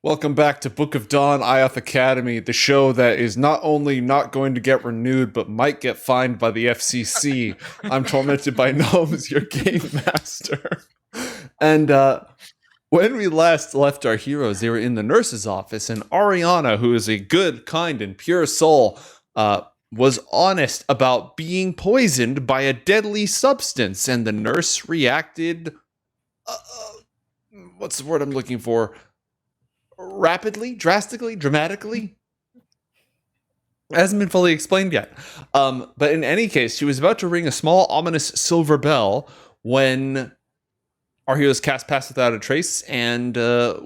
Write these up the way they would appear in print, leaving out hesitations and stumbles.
Welcome back to Book of Dawn, Ioth Academy, the show that is not only not going to get renewed, but might get fined by the FCC. I'm Tormented by Gnomes, your game master. And when we last left our heroes, they were in the nurse's office, and Arianna, who is a good, kind, and pure soul, was honest about being poisoned by a deadly substance, and the nurse reacted... what's the word I'm looking for? Rapidly, drastically, dramatically. It hasn't been fully explained yet. But in any case, she was about to ring a small, ominous silver bell when our heroes cast Pass Without a Trace and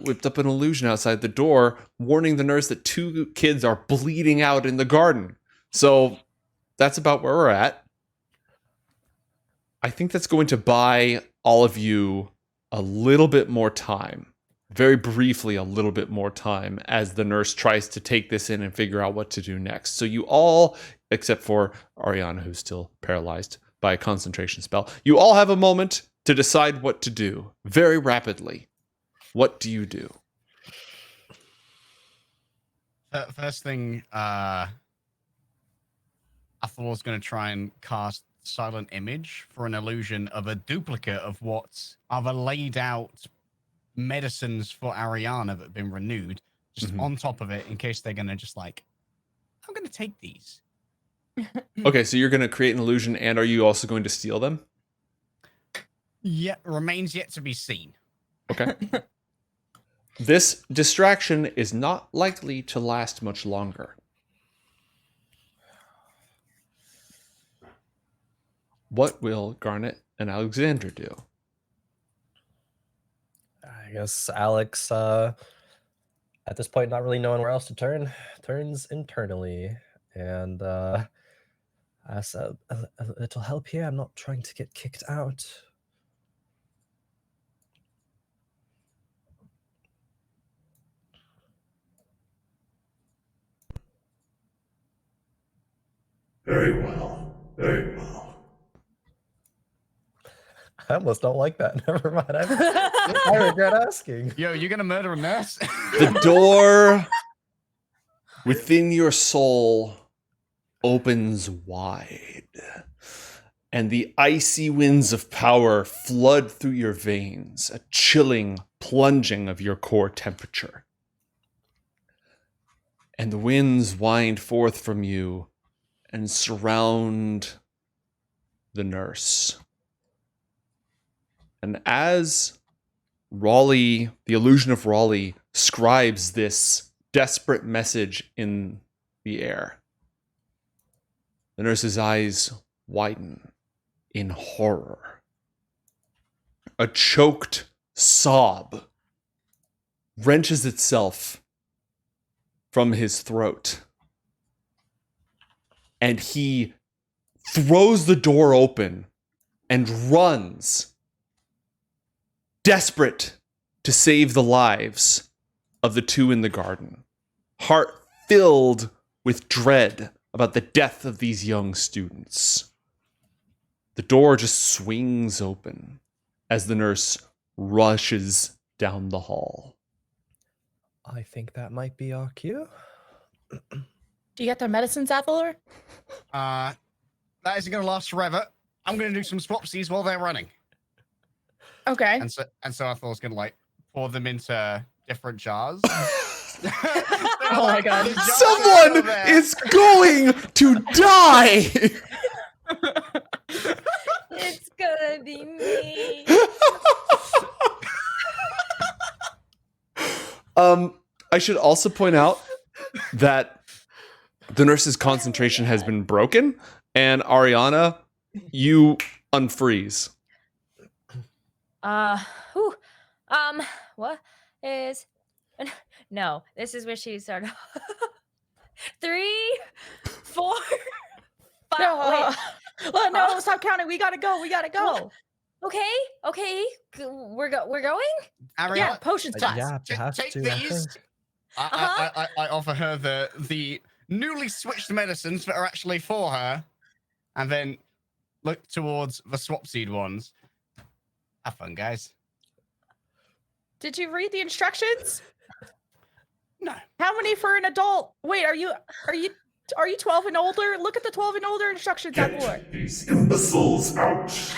whipped up an illusion outside the door, warning the nurse that 2 kids are bleeding out in the garden. So that's about where we're at. I think that's going to buy all of you a little bit more time. Very briefly, a little bit more time as the nurse tries to take this in and figure out what to do next. So you all, except for Arianna, who's still paralyzed by a concentration spell, you all have a moment to decide what to do very rapidly. What do you do? First thing, Athalor's going to try and cast Silent Image for an illusion of a duplicate of what other laid out medicines for Arianna that have been renewed, just on top of it, in case they're going to just like, I'm going to take these. Okay, so you're going to create an illusion, and are you also going to steal them? Yeah, remains yet to be seen. Okay. This distraction is not likely to last much longer. What will Garnet and Alyxander do? I guess Alex, at this point, not really knowing where else to turn, turns internally and asks a little help here. I'm not trying to get kicked out. Very well. Very well. I almost don't like that. Never mind. I regret asking. Yo, you're going to murder a nurse? The door within your soul opens wide, and the icy winds of power flood through your veins, a chilling plunging of your core temperature. And the winds wind forth from you and surround the nurse. And as Raleigh, the illusion of Raleigh, scribes this desperate message in the air, the nurse's eyes widen in horror. A choked sob wrenches itself from his throat, and he throws the door open and runs, desperate to save the lives of the 2 in the garden, heart filled with dread about the death of these young students. The door just swings open as the nurse rushes down the hall. I think that might be our cue. Do you get their medicines, Athalor? That isn't going to last forever. I'm going to do some swapsies while they're running. Okay. And so Athalor's going to like pour them into different jars. Oh my god. Someone is going to die! It's gonna be me. I should also point out that the nurse's concentration has been broken, and Arianna, you unfreeze. What is... No, this is where she started. 3, 4, 5... No, well, no, stop counting. We gotta go. Okay. We're going? Arianna, Yeah, potions class. Yeah, have take to, these. I offer her the newly switched medicines that are actually for her, and then look towards the swap seed ones. Have fun, guys. Did you read the instructions? No. How many for an adult? Wait, are you 12 and older? Look at the 12 and older instructions, Athalor. Get these imbeciles out.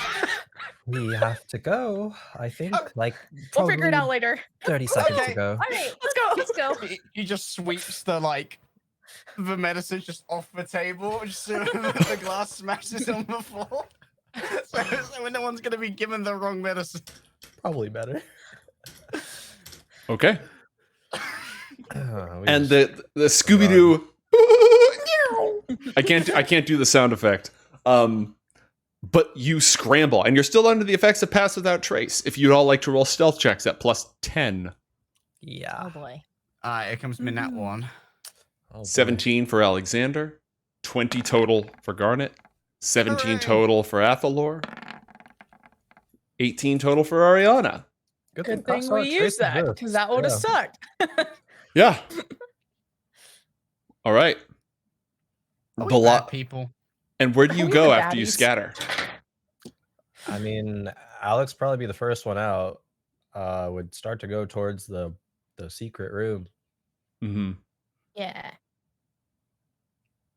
We have to go. I think like We'll probably figure it out later. 30 seconds Okay. to go. All right, Let's go. let's go. He just sweeps the medicine just off the table, just so the glass smashes on the floor. So no one's gonna be given the wrong medicine. Probably better. Okay. We And just- the Scooby Doo. I can't do the sound effect. But you scramble, and you're still under the effects of Pass Without Trace. If you'd all like to roll stealth checks at +10. yeah. Oh boy. Here comes Minette one. Oh, boy. 17 for Alexander, 20 total for Garnet, 17 Hooray. total for Athalor, 18 total for Arianna. Good Pass thing Without we Trace used that, exists. because that would have Yeah. sucked. Yeah. All right. Are we The bad lot. people. And where do you Are we go the after you baddies? scatter? I mean, Alex probably be the first one out. Would start to go towards the secret room. Mm-hmm. Yeah.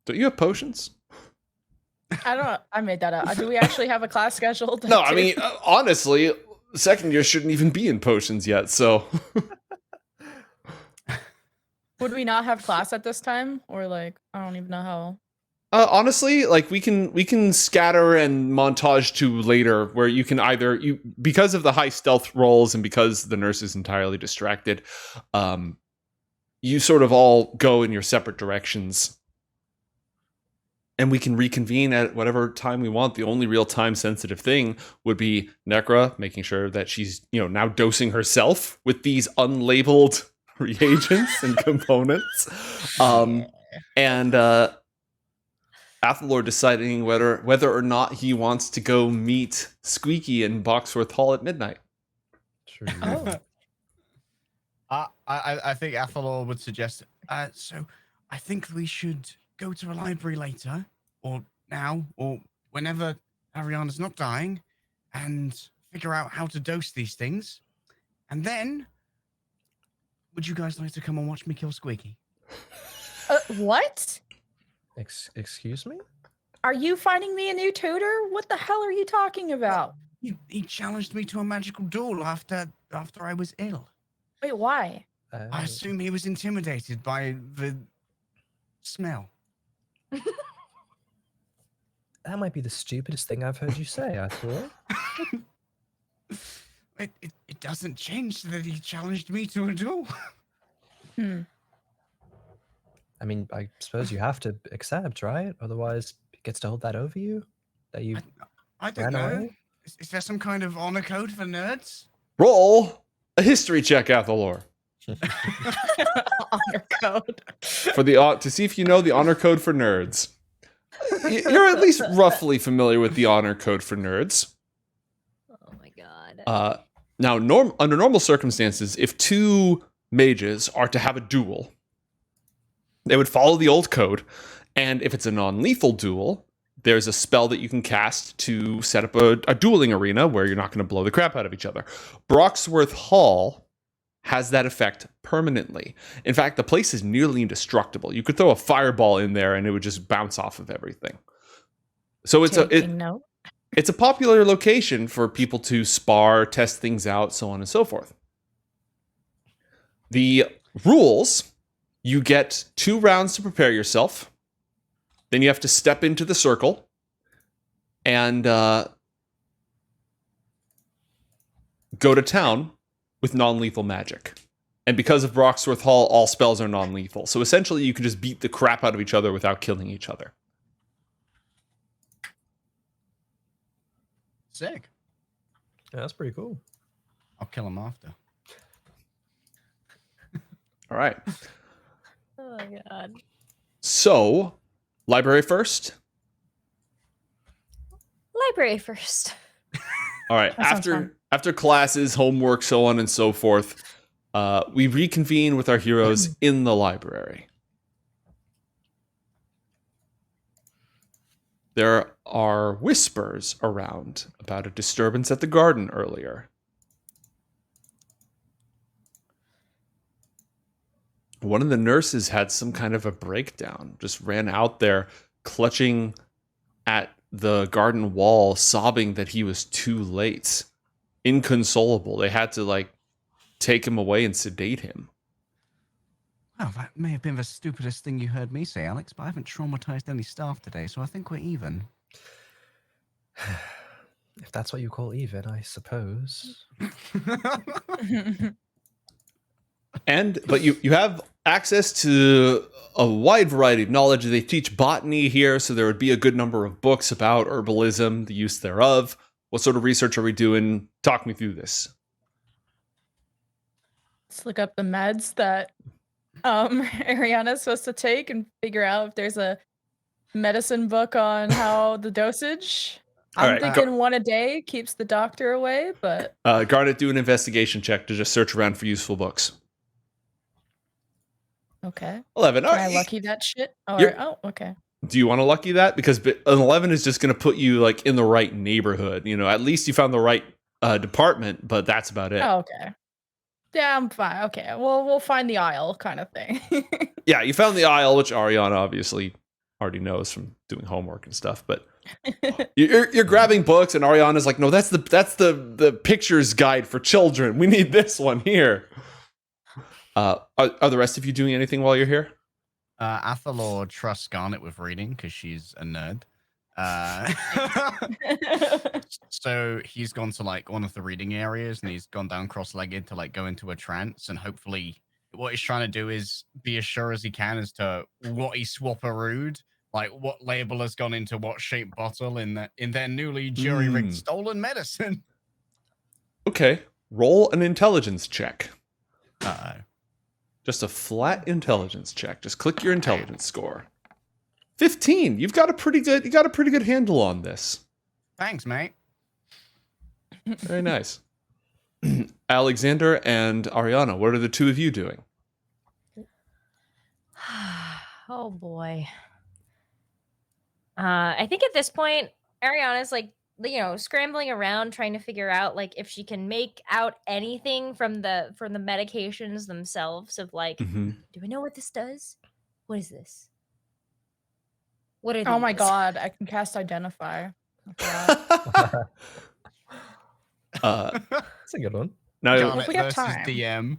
Don't you have potions? I don't know. I made that up. Do we actually have a class scheduled? No, I too? mean, honestly, second year shouldn't even be in potions yet, so. Would we not have class at this time? Or like, I don't even know how. Honestly, like we can scatter and montage to later, where you can either because of the high stealth rolls and because the nurse is entirely distracted, you sort of all go in your separate directions, and we can reconvene at whatever time we want. The only real time sensitive thing would be Necra making sure that she's now dosing herself with these unlabeled reagents and components, and Athalor deciding whether or not he wants to go meet Squeaky in Broxwerth Hall at midnight. True. Oh. I think Athalor would suggest. So I think we should go to a library later, or now, or whenever Arianna's not dying, and figure out how to dose these things. And then, would you guys like to come and watch me kill Squeaky? What? Excuse me? Are you finding me a new tutor? What the hell are you talking about? He challenged me to a magical duel after I was ill. Wait, why? I assume he was intimidated by the smell. That might be the stupidest thing I've heard you say, I thought. It doesn't change that he challenged me to a duel. Hmm. I mean, I suppose you have to accept, right? Otherwise, he gets to hold that over you? That you I don't ran know. away? Is there some kind of honor code for nerds? Roll a history check, Athalor, Honor code. for the to see if you know the honor code for nerds. You're at least roughly familiar with the honor code for nerds. Oh my god. Now, under normal circumstances, if two mages are to have a duel, they would follow the old code, and if it's a non-lethal duel, there's a spell that you can cast to set up a dueling arena where you're not going to blow the crap out of each other. Broxwerth Hall has that effect permanently. In fact, the place is nearly indestructible. You could throw a fireball in there and it would just bounce off of everything. So it's Taking note. it's a popular location for people to spar, test things out, so on and so forth. The rules: you get 2 rounds to prepare yourself. Then you have to step into the circle and go to town with non-lethal magic. And because of Broxwerth Hall, all spells are non-lethal. So essentially, you can just beat the crap out of each other without killing each other. Sick. Yeah, that's pretty cool. I'll kill him after. All right. Oh my god. So, library first. Library first. All right. That sounds fun. After classes, homework, so on and so forth, we reconvene with our heroes in the library. There are whispers around about a disturbance at the garden earlier. one of the nurses had some kind of a breakdown, just ran out there clutching at the garden wall, sobbing that he was too late. Inconsolable. They had to like take him away and sedate him. Well, that may have been the stupidest thing you heard me say, Alex, but I haven't traumatized any staff today, so I think we're even. If that's what you call even, I suppose. But you have access to a wide variety of knowledge. They teach botany here, so there would be a good number of books about herbalism, the use thereof. What sort of research are we doing? Talk me through this. Let's look up the meds that Arianna's supposed to take and figure out if there's a medicine book on how the dosage. All I'm right, thinking one a day keeps the doctor away, but Garnet, do an investigation check to just search around for useful books. okay. 11. Can I lucky that shit? Oh, okay. Do you want to lucky that? Because an 11 is just going to put you like in the right neighborhood. You know, at least you found the right department, but that's about it. Oh, okay. Yeah, I'm fine. Okay. Well, we'll find the aisle kind of thing. Yeah, you found the aisle, which Arianna obviously already knows from doing homework and stuff. But you're grabbing books, and Arianna's like, "No, that's the pictures guide for children. We need this one here." Are the rest of you doing anything while you're here? Athalor trusts Garnet with reading because she's a nerd. So he's gone to like one of the reading areas and he's gone down cross-legged to like go into a trance, and hopefully what he's trying to do is be as sure as he can as to what he swap-a-rood, like what label has gone into what shaped bottle in their newly jury-rigged stolen medicine. Okay, roll an intelligence check. Uh-oh. Just a flat intelligence check. Just click your intelligence score. 15. You got a pretty good handle on this. Thanks, mate. Very nice. Alexander and Arianna, what are the two of you doing? Oh boy. I think at this point, Ariana's like, scrambling around trying to figure out like if she can make out anything from the medications themselves of like, do we know what this does? What is this? What are these? Oh my god, I can cast Identify. That's a good one. Now, Garnet we have versus time. DM.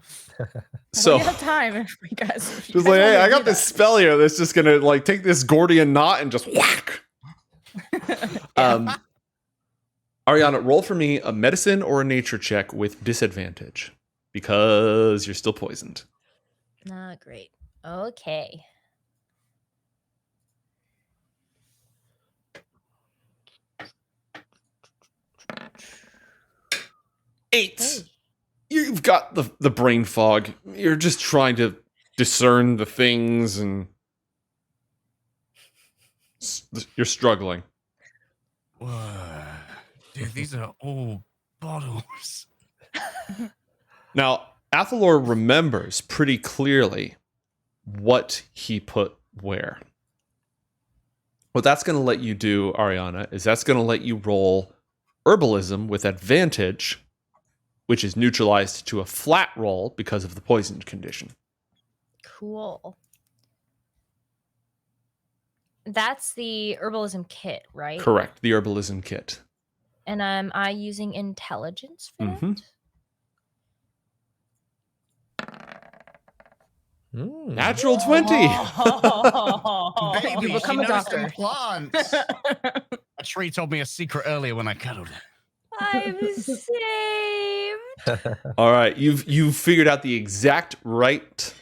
so we have time if you guys. She's like, hey, I got this spell here that's just gonna like take this Gordian knot and just whack. Arianna, roll for me a medicine or a nature check with disadvantage because you're still poisoned. Not great. Okay. Eight. Hey. You've got the brain fog. You're just trying to discern the things and you're struggling. Whoa. Dude, these are all bottles. Now, Athalor remembers pretty clearly what he put where. What that's going to let you do, Arianna, is that's going to let you roll herbalism with advantage, which is neutralized to a flat roll because of the poisoned condition. Cool. That's the herbalism kit, right? Correct, the herbalism kit. And am I using intelligence for it? Natural 20. Oh, Baby, become she a knows some doctor. plants. A tree told me a secret earlier when I cuddled it. I'm saved. All right, you've figured out the exact right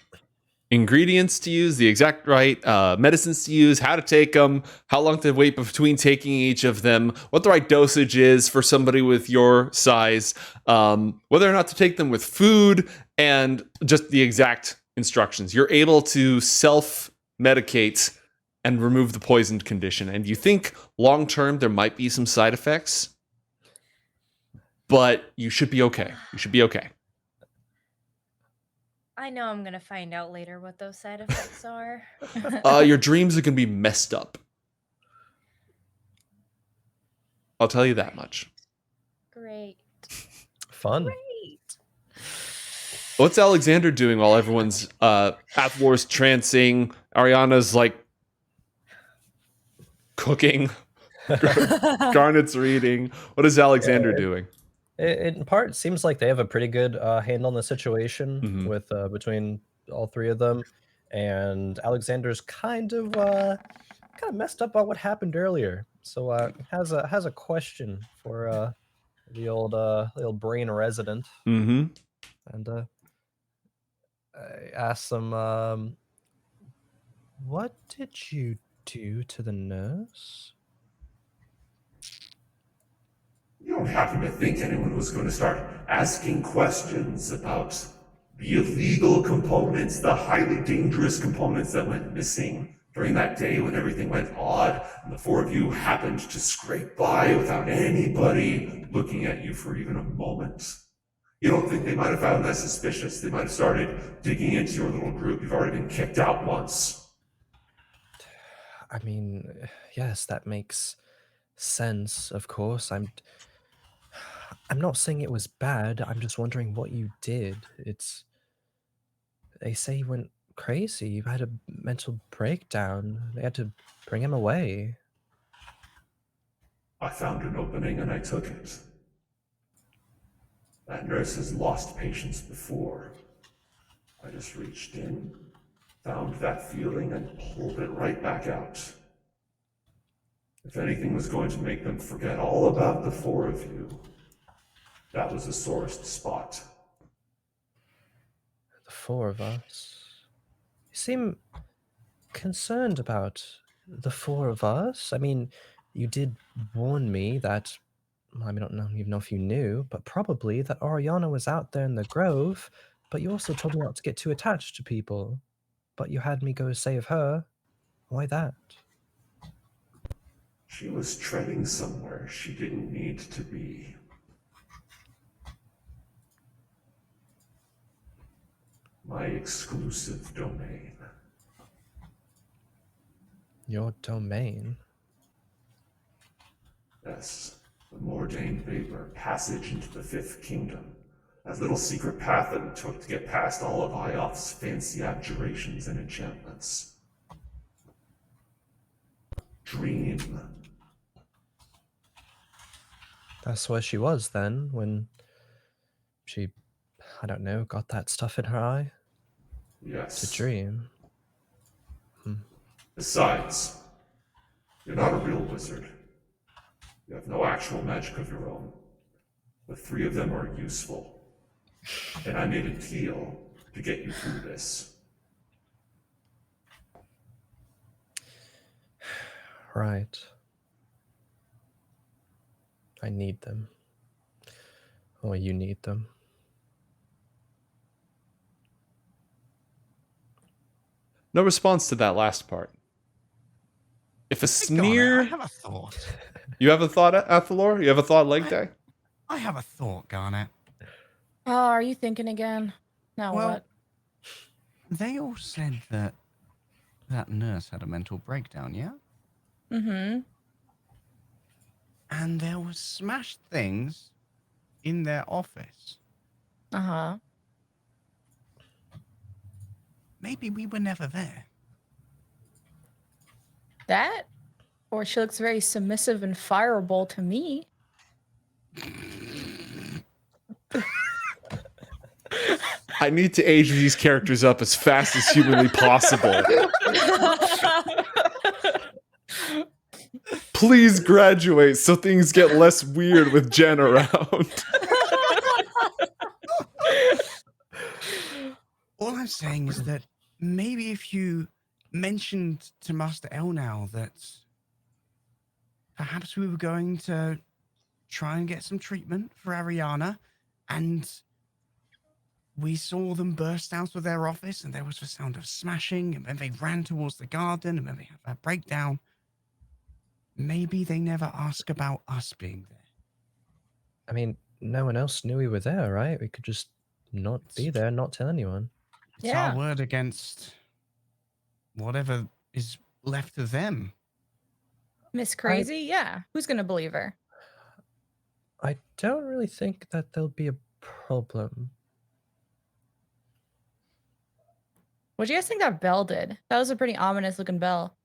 ingredients to use, the exact right medicines to use, how to take them, how long to wait between taking each of them, what the right dosage is for somebody with your size, whether or not to take them with food, and just the exact instructions. You're able to self-medicate and remove the poisoned condition. And you think long-term there might be some side effects, but you should be okay. You should be okay. I know I'm gonna find out later what those side effects are. Your dreams are going to be messed up. I'll tell you that much. Great. Fun. Great. What's Alexander doing while everyone's Athalor's trancing, Arianna's like cooking, Garnet's reading? What is Alexander doing? In part, seems like they have a pretty good handle on the situation Mhm. with between all three of them, and Alexander's kind of messed up on what happened earlier. So has a question for the old brain resident, Mm-hmm. and I asked them, what did you do to the nurse? You don't happen to think anyone was going to start asking questions about the illegal components, the highly dangerous components that went missing during that day when everything went odd and the four of you happened to scrape by without anybody looking at you for even a moment? You don't think they might have found that suspicious? They might have started digging into your little group. You've already been kicked out once. I mean, yes, that makes sense, of course. I'm not saying it was bad. I'm just wondering what you did. They say he went crazy. You had a mental breakdown. They had to bring him away. I found an opening and I took it. That nurse has lost patients before. I just reached in, found that feeling, and pulled it right back out. If anything was going to make them forget all about the four of you, that was the sorest spot. The four of us. You seem concerned about the four of us. I mean, you did warn me that, well, I don't know, even know if you knew, but probably that Arianna was out there in the grove, but you also told me not to get too attached to people. But you had me go save her. Why that? She was treading somewhere she didn't need to be. My exclusive domain. Your domain? Yes, the Mordain Vapor, passage into the Fifth Kingdom. That little secret path that we took to get past all of Ioth's fancy abjurations and enchantments. Dream. That's where she was then, when she, I don't know, got that stuff in her eye? Yes. To dream. Besides, you're not a real wizard. You have no actual magic of your own. The three of them are useful. And I made a deal to get you through this. Right. I need them. Or you need them. No response to that last part. If a Garnet, sneer... I have a thought. You have a thought, Athalor? You have a thought, Leg Day? I have a thought, Garnet. Oh, are you thinking again? Now Well, what? they all said that that nurse had a mental breakdown, yeah? Mm-hmm. And there was smashed things in their office. Uh-huh. Maybe we were never there. That? Or she looks very submissive and fireable to me. I need to age these characters up as fast as humanly possible. Please graduate so things get less weird with Jen around. All I'm saying is that maybe if you mentioned to Master Elnau that perhaps we were going to try and get some treatment for Arianna, and we saw them burst out of their office, and there was the sound of smashing, and then they ran towards the garden, and then they had that breakdown. Maybe they never ask about us being there. I mean, no one else knew we were there, right? We could just not be there and not tell anyone. It's Yeah. our word against whatever is left of them. Miss Crazy? Yeah. Who's gonna believe her? I don't really think that there'll be a problem. What do you guys think that bell did? That was a pretty ominous looking bell.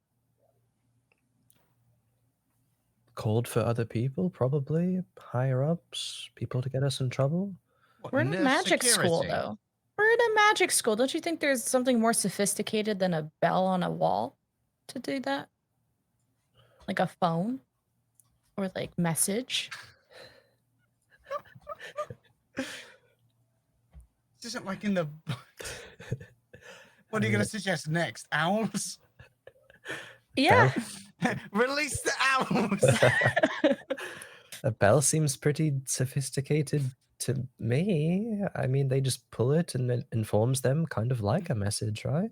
Called for other people, probably higher ups, people to get us in trouble. What, We're in a nurse magic school, security? though. We're in a magic school. Don't you think there's something more sophisticated than a bell on a wall to do that? Like a phone? Or like message? This isn't like in the. What are you going to suggest next? Owls? Yeah. Release the owls! A bell seems pretty sophisticated to me. I mean, they just pull it and it informs them, kind of like a message, right?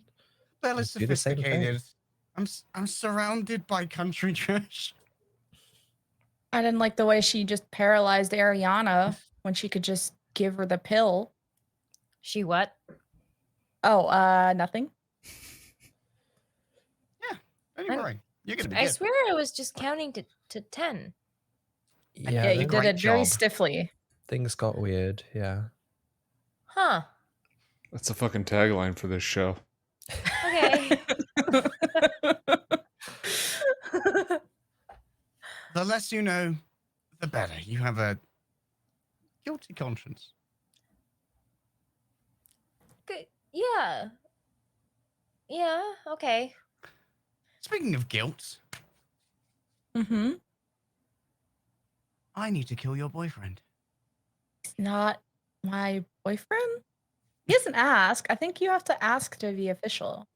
Bell is Do the same thing. sophisticated. I'm surrounded by country trash. I didn't like the way she just paralyzed Arianna when she could just give her the pill. She what? Oh, nothing. Anyway, you're going to be I good. swear I was just counting to 10. Yeah, you then did great it very job. stiffly. things got weird. Yeah. Huh. That's a fucking tagline for this show. Okay. The less you know, the better. You have a guilty conscience. Good. Yeah. Yeah, okay. Speaking of guilt, Mm-hmm. I need to kill your boyfriend. He's not my boyfriend? He doesn't ask. I think you have to ask to be official.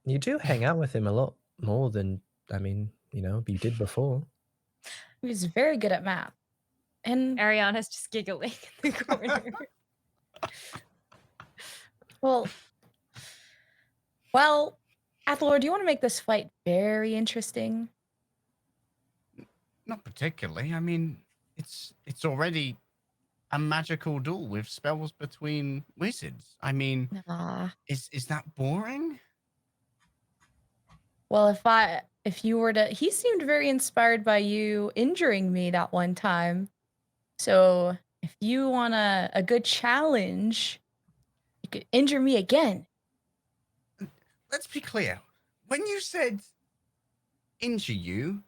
You do hang out with him a lot more than, I mean, you did before. He's very good at math. And Ariana's just giggling in the corner. well, Athalor, do you want to make this fight very interesting? Not particularly. I mean, it's already a magical duel with spells between wizards. I mean, Nah. is that boring? Well, if you were to, he seemed very inspired by you injuring me that one time. So if you want a good challenge, you could injure me again. Let's be clear. When you said injure you,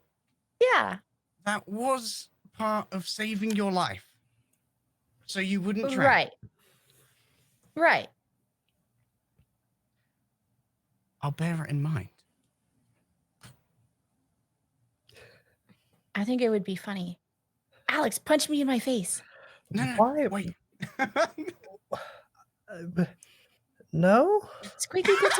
Yeah. that was part of saving your life. So you wouldn't drown. Right. Right. I'll bear it in mind. I think it would be funny. Alex, punch me in my face. No, Why? wait. No? Squeaky gets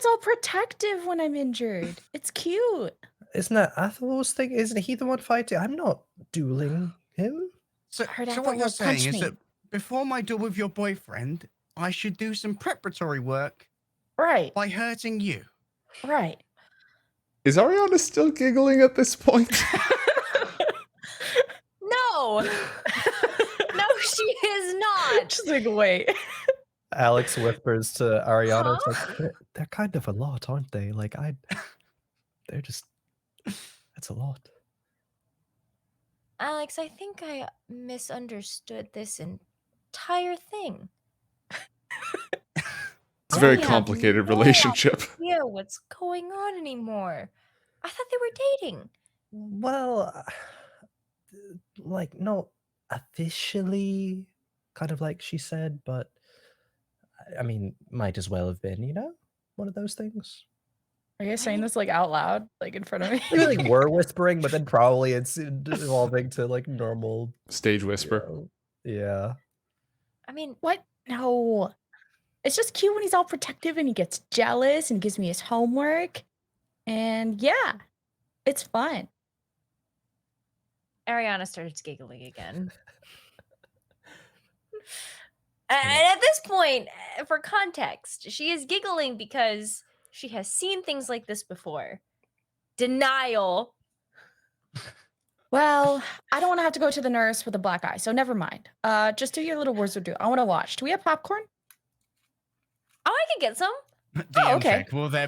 all protective when I'm injured. It's cute. Isn't that Athalor's thing? Isn't he the one fighting? I'm not dueling him. So, Heard so Athalor what you're saying punch is me. that before my duel with your boyfriend, I should do some preparatory work Right. by hurting you. Right. Is Arianna still giggling at this point? No. No, she is not. Just like, wait. Alex whispers to Arianna, Huh? it's like, they're kind of a lot, aren't they? Like, they're just, that's a lot. Alex, I think I misunderstood this entire thing. It's a very I have complicated no relationship. idea what's going on anymore. I thought they were dating. Well, like, not officially, kind of like she said, but I mean, might as well have been, one of those things. Are you guys saying this like out loud, like in front of me? Maybe like we're whispering, but then probably it's evolving to like normal Stage whisper. Yeah. I mean, What? No. It's just cute when he's all protective and he gets jealous and gives me his homework. And yeah, it's fun. Arianna started giggling again. And at this point, for context, she is giggling because she has seen things like this before. Denial. Well, I don't want to have to go to the nurse with a black eye, so never mind. Just do your little wizard do. I want to watch. Do we have popcorn? Oh, I can get some. DM okay. check. Will there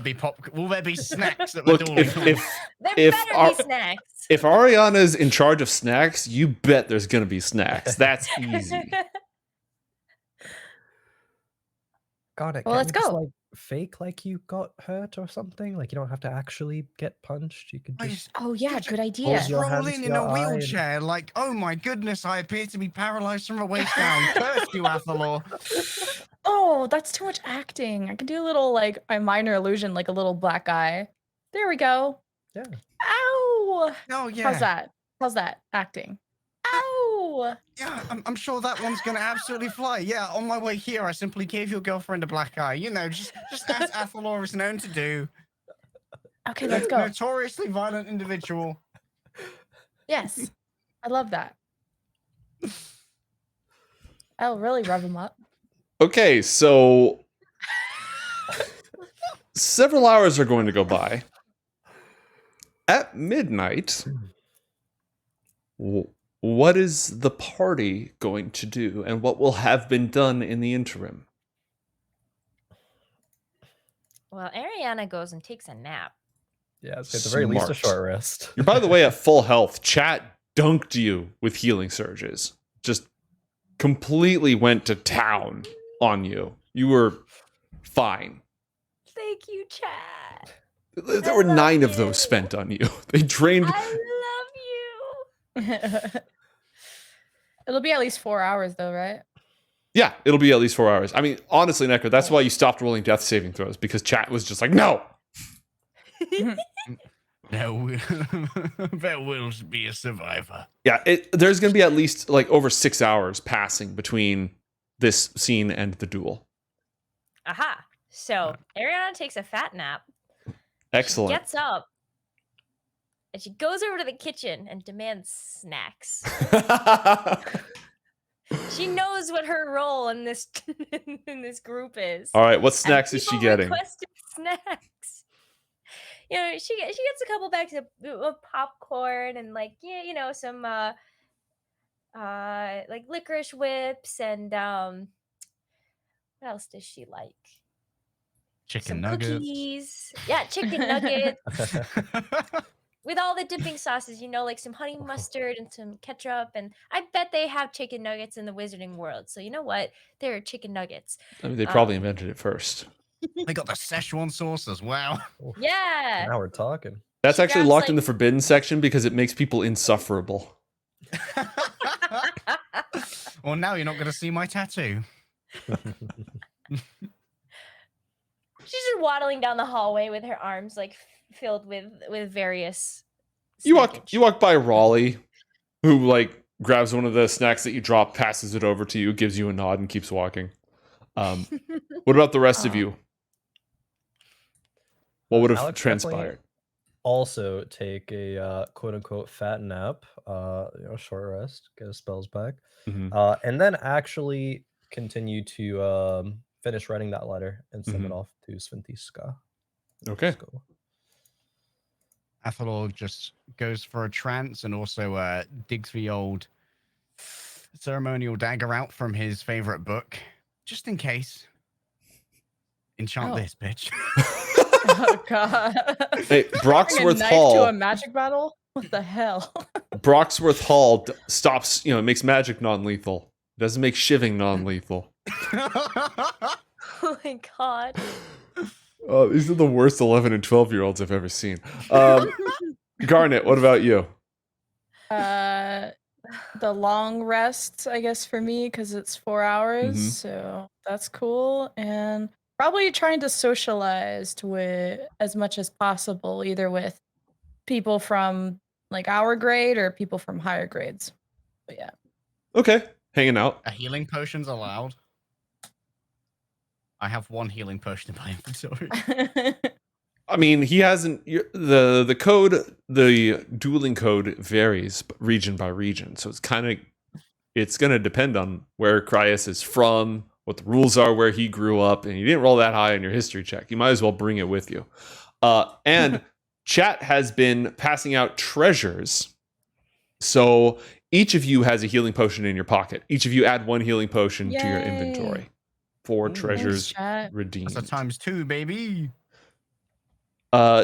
be snacks that we're Look, dueling if on? There If better our- be snacks. if Ariana's in charge of snacks, you bet there's gonna be snacks. That's easy. Garnet, Well, can't let's we just go. like fake like you got hurt or something? Like you don't have to actually get punched. You could I just Oh yeah, just good hold idea. Just your roll hands in to in a your eye and- wheelchair, like, oh my goodness, I appear to be paralyzed from the waist down. Curse you, Athalor. Oh, that's too much acting. I can do a little like a minor illusion, like a little black eye. There we go. Yeah. Ow! Oh yeah. How's that? How's that acting? Ow! Yeah, I'm sure that one's gonna absolutely fly. Yeah, on my way here, I simply gave your girlfriend a black eye. You know, just as Athalor is known to do. Okay, let's go. Notoriously violent individual. Yes, I love that. I'll really rub him up. Okay, so several hours are going to go by. At midnight, what is the party going to do, and what will have been done in the interim? Well, Arianna goes and takes a nap. Yeah, at the very least a Smart. short rest. You're, by the way, at full health. Chat dunked you with healing surges. Just completely went to town on you. You were fine. Thank you, Chad. There I were love 9 of you. those spent on you. They drained. I love you. It'll be at least 4 hours though, right? Yeah, it'll be at least 4 hours. I mean, honestly, Necro, that's why you stopped rolling death saving throws, because chat was just like, no. There will be a survivor. Yeah, there's going to be at least like over 6 hours passing between this scene and the duel. Aha. So Arianna takes a fat nap. Excellent. Gets up. And she goes over to the kitchen and demands snacks. She knows what her role in this in this group is. All right, what And snacks is she people getting? requested snacks. You know, she gets a couple bags of popcorn and like some like licorice whips and what else does she like? Chicken Some nuggets. cookies. Yeah, chicken nuggets with all the dipping sauces, like some honey mustard and some ketchup. And I bet they have chicken nuggets in the wizarding world. So you know what? There are chicken nuggets. I mean, they probably invented it first. They got the Szechuan sauce as well. Yeah. Now we're talking. That's She actually grabs, locked in like- the forbidden section because it makes people insufferable. Well, now you're not going to see my tattoo. She's just waddling down the hallway with her arms like filled with various. You snackage. walk by Raleigh, who like grabs one of the snacks that you drop, passes it over to you, gives you a nod, and keeps walking. What about the rest of you? What would have Alex definitely transpired? Also take a quote unquote fat nap, short rest, get his spells back, Mhm. and then actually continue to finish writing that letter and send it Mhm. off to Sventiska. Okay. Let's go. Athalor just goes for a trance and also digs the old ceremonial dagger out from his favorite book, just in case. Enchant Oh. this, bitch. Oh god. Hey, Bring a Broxwerth knife Hall. to a magic battle? What the hell? Broxwerth Hall stops. It makes magic non-lethal. Doesn't make shiving non-lethal. Oh my god. Oh, these are the worst 11 and 12-year-olds I've ever seen. Garnet, what about you? The long rest, I guess, for me, because it's 4 hours, Mhm. so that's cool. And probably trying to socialize with as much as possible, either with people from like our grade or people from higher grades. But yeah. Okay, hanging out. A healing potion's allowed. I have one healing potion in my inventory. I mean, he hasn't the code, the dueling code varies region by region, so it's going to depend on where Kraius is from, what the rules are, where he grew up, and you didn't roll that high on your history check. You might as well bring it with you. And chat has been passing out treasures, so each of you has a healing potion in your pocket. Each of you add one healing potion to your Yay. inventory. 4 Ooh. treasures chat. redeemed. That's a ×2, baby.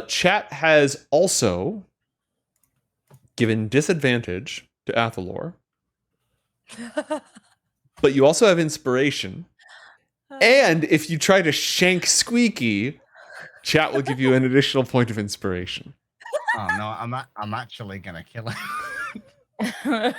Chat has also given disadvantage to Athalor, but you also have inspiration. And if you try to shank Squeaky, chat will give you an additional point of inspiration. Oh no, I'm actually gonna kill him.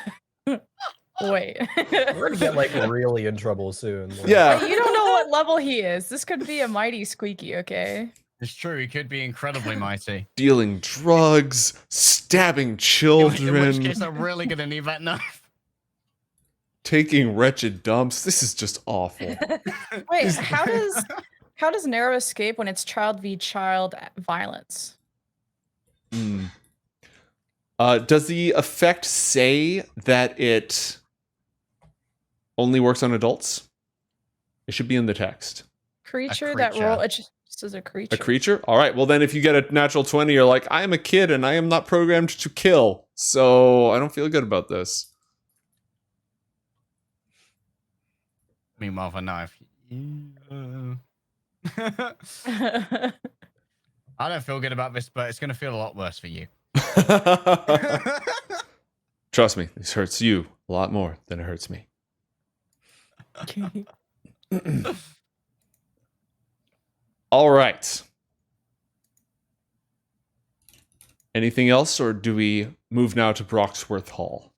Wait. We're gonna get like really in trouble soon. like- Yeah. You don't know what level he is. This could be a mighty Squeaky, okay? It's true. He could be incredibly mighty. Dealing drugs, stabbing In which children, case, I'm really gonna need that knife. taking wretched dumps. This is just awful. Wait, how does narrow escape when it's child v child violence? Mm. Does the effect say that it only works on adults? It should be in the text. Creature that roll it just says a creature. A creature? All right. Well, then if you get a natural 20, you're like, I am a kid and I am not programmed to kill. So I don't feel good about this. Meanwhile, the knife. I don't feel good about this, but it's gonna feel a lot worse for you. Trust me, this hurts you a lot more than it hurts me. All right. Anything else, or do we move now to Broxwerth Hall?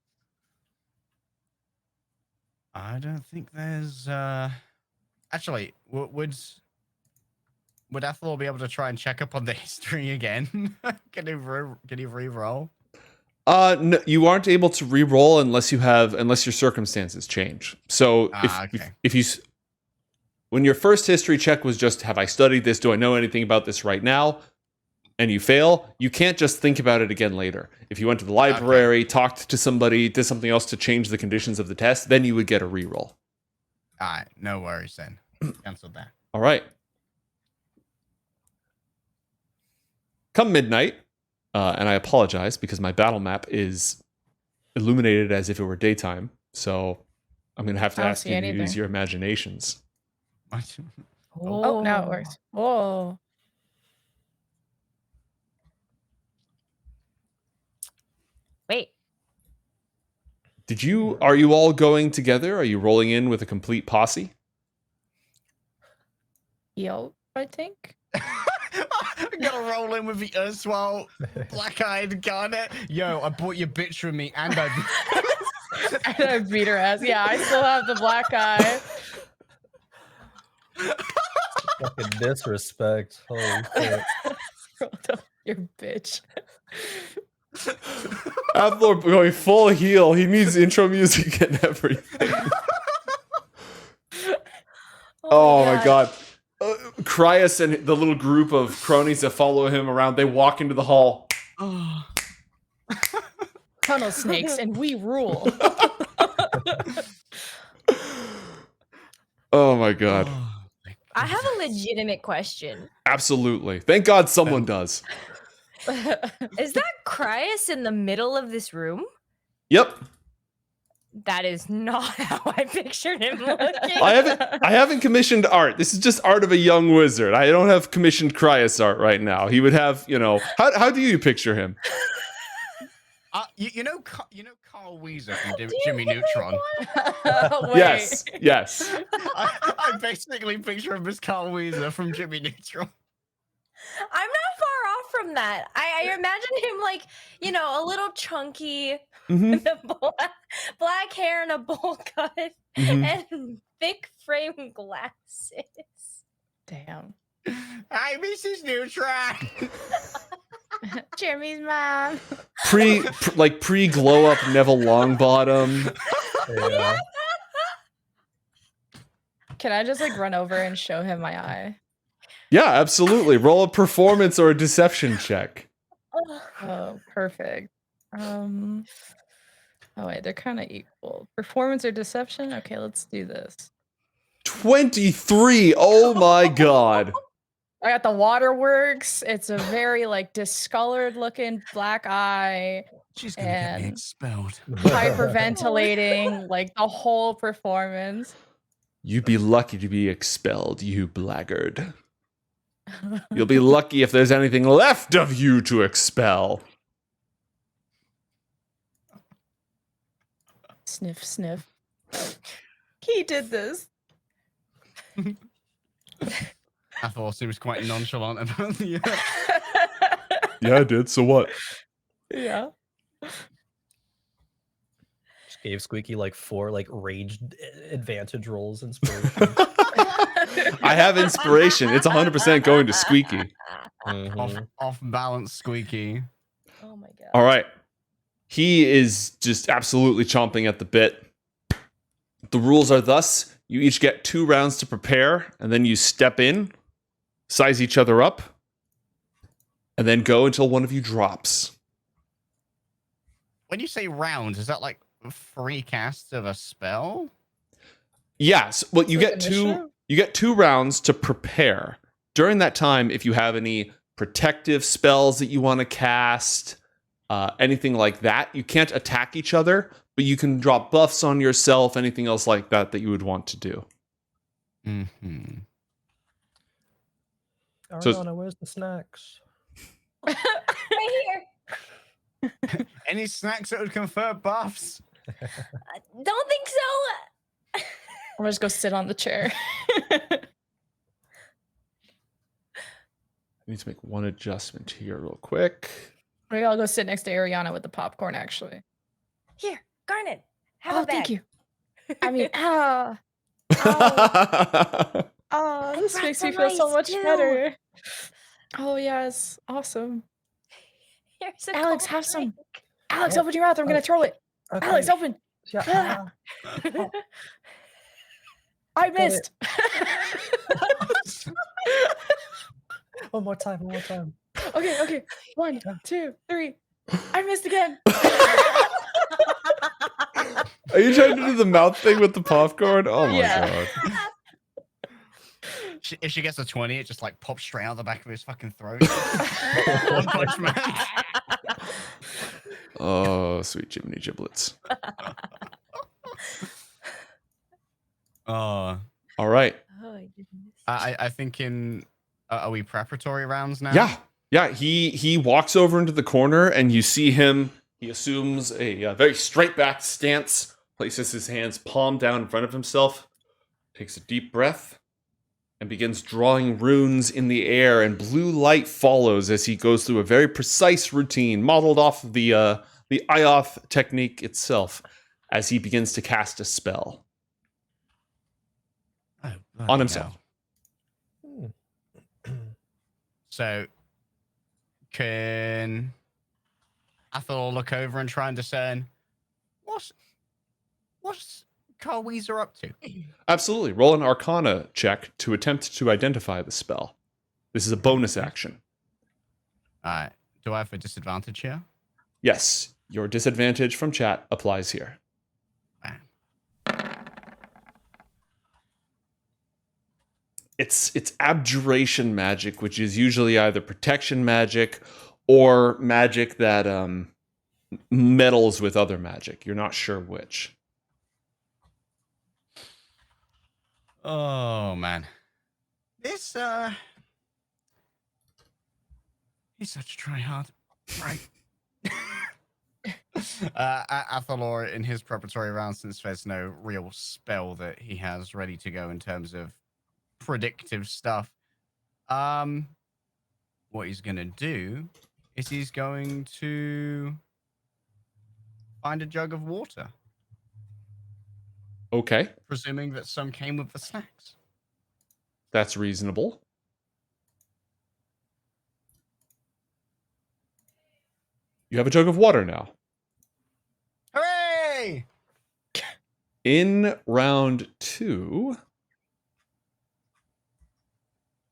I don't think there's. Actually, would Athalor be able to try and check up on the history again? Can you re-roll? No, you aren't able to re-roll unless your circumstances change. So if you when your first history check was just, have I studied this? Do I know anything about this right now? And you fail, you can't just think about it again later. If you went to the library, talked to somebody, did something else to change the conditions of the test, then you would get a reroll. All right, no worries then. Cancelled that. All right. Come midnight, and I apologize because my battle map is illuminated as if it were daytime. So I'm going to have to ask you to use your imaginations. Oh, now it works. Whoa. Wait. Are you all going together? Are you rolling in with a complete posse? Yo, I think. I'm gonna roll in with the erstwhile black-eyed Garnet. Yo, I brought your bitch with me, and I beat her ass. Yeah, I still have the black eye. Fucking disrespect. Holy shit. Your bitch. Athalor going full heal. He needs intro music and everything. Oh my god. Kraius and the little group of cronies that follow him around, they walk into the hall. Tunnel snakes, and we rule. Oh my god. I have a legitimate question. Absolutely. Thank God someone does. Is that Kraius in the middle of this room? Yep. That is not how I pictured him looking. I haven't commissioned art. This is just art of a young wizard. I don't have commissioned Kraius art right now. He would have, how do you picture him? You know Carl Weezer from Jimmy Neutron. Yes. I basically picture him as Carl Weezer from Jimmy Neutron. I'm not far off from that. I imagine him like, a little chunky, with a black hair and a bowl cut, and thick frame glasses. Damn. Hi, Mrs. Neutron. Jimmy's mom. Pre glow up Neville Longbottom. Yeah. Can I just run over and show him my eye? Yeah, absolutely. Roll a performance or a deception check. Oh, perfect. Oh wait, they're kind of equal. Performance or deception? Okay, let's do this. 23. Oh my god. I got the waterworks. It's a very discolored looking black eye. She's gonna get me expelled. Hyperventilating, the whole performance. You'd be lucky to be expelled, you blackguard. You'll be lucky if there's anything left of you to expel. Sniff, sniff. He did this. Athalor seems quite nonchalant about the. Yeah, I did. So what? Yeah. Just gave Squeaky like 4 like rage advantage rolls inspiration. I have inspiration. It's 100% going to Squeaky. Off balance, Squeaky. Oh my god. All right. He is just absolutely chomping at the bit. The rules are thus: you each get 2 rounds to prepare, and then you step in, size each other up, and then go until one of you drops. When you say rounds, is that like 3 casts of a spell? Yes. Well, you Like get initiative? you get 2 rounds to prepare. During that time, if you have any protective spells that you want to cast, anything like that, you can't attack each other, but you can drop buffs on yourself, anything else like that that you would want to do. Mm-hmm. Arianna, where's the snacks? Right here. Any snacks that would confer buffs? Don't think so. I'm gonna just go sit on the chair. I need to make one adjustment here real quick. Maybe I'll go sit next to Arianna with the popcorn, actually. Here, Garnet. Have Oh, a bag. thank you. I mean, this brought makes me some feel so rice, much too. better. Oh, yes. Awesome. Here's a Alex, cold have some. drink. Alex, Oh, open your mouth. I'm going to throw it. Okay. Alex, open. Yeah. I Got it. missed. One more time. Okay. 1, 2, 3. I missed again. Are you trying to do the mouth thing with the popcorn? Oh my Yeah. god. If she gets a 20, it just like pops straight out the back of his fucking throat. One Punch Man. Oh, sweet Jiminy Giblets. Oh, All right. Oh, I didn't miss. I think are we preparatory rounds now? Yeah. He walks over into the corner, and you see him. He assumes a very straight back stance, places his hands palm down in front of himself, takes a deep breath, and begins drawing runes in the air, and blue light follows as he goes through a very precise routine modeled off of the Ioth technique itself as he begins to cast a spell Oh, bloody on himself. hell. So, can Athalor look over and try and discern what's Carl Weezer up to? Absolutely. Roll an Arcana check to attempt to identify the spell. This is a bonus action. All right. Do I have a disadvantage here? Yes, your disadvantage from chat applies here. Bam. It's abjuration magic, which is usually either protection magic or magic that meddles with other magic. You're not sure which. Oh man, this he's such a tryhard, right? Athalor, in his preparatory round, since there's no real spell that he has ready to go in terms of predictive stuff, what he's gonna do is he's going to find a jug of water, Okay, presuming that some came with the snacks. that's reasonable. You have a jug of water now. Hooray! In round 2,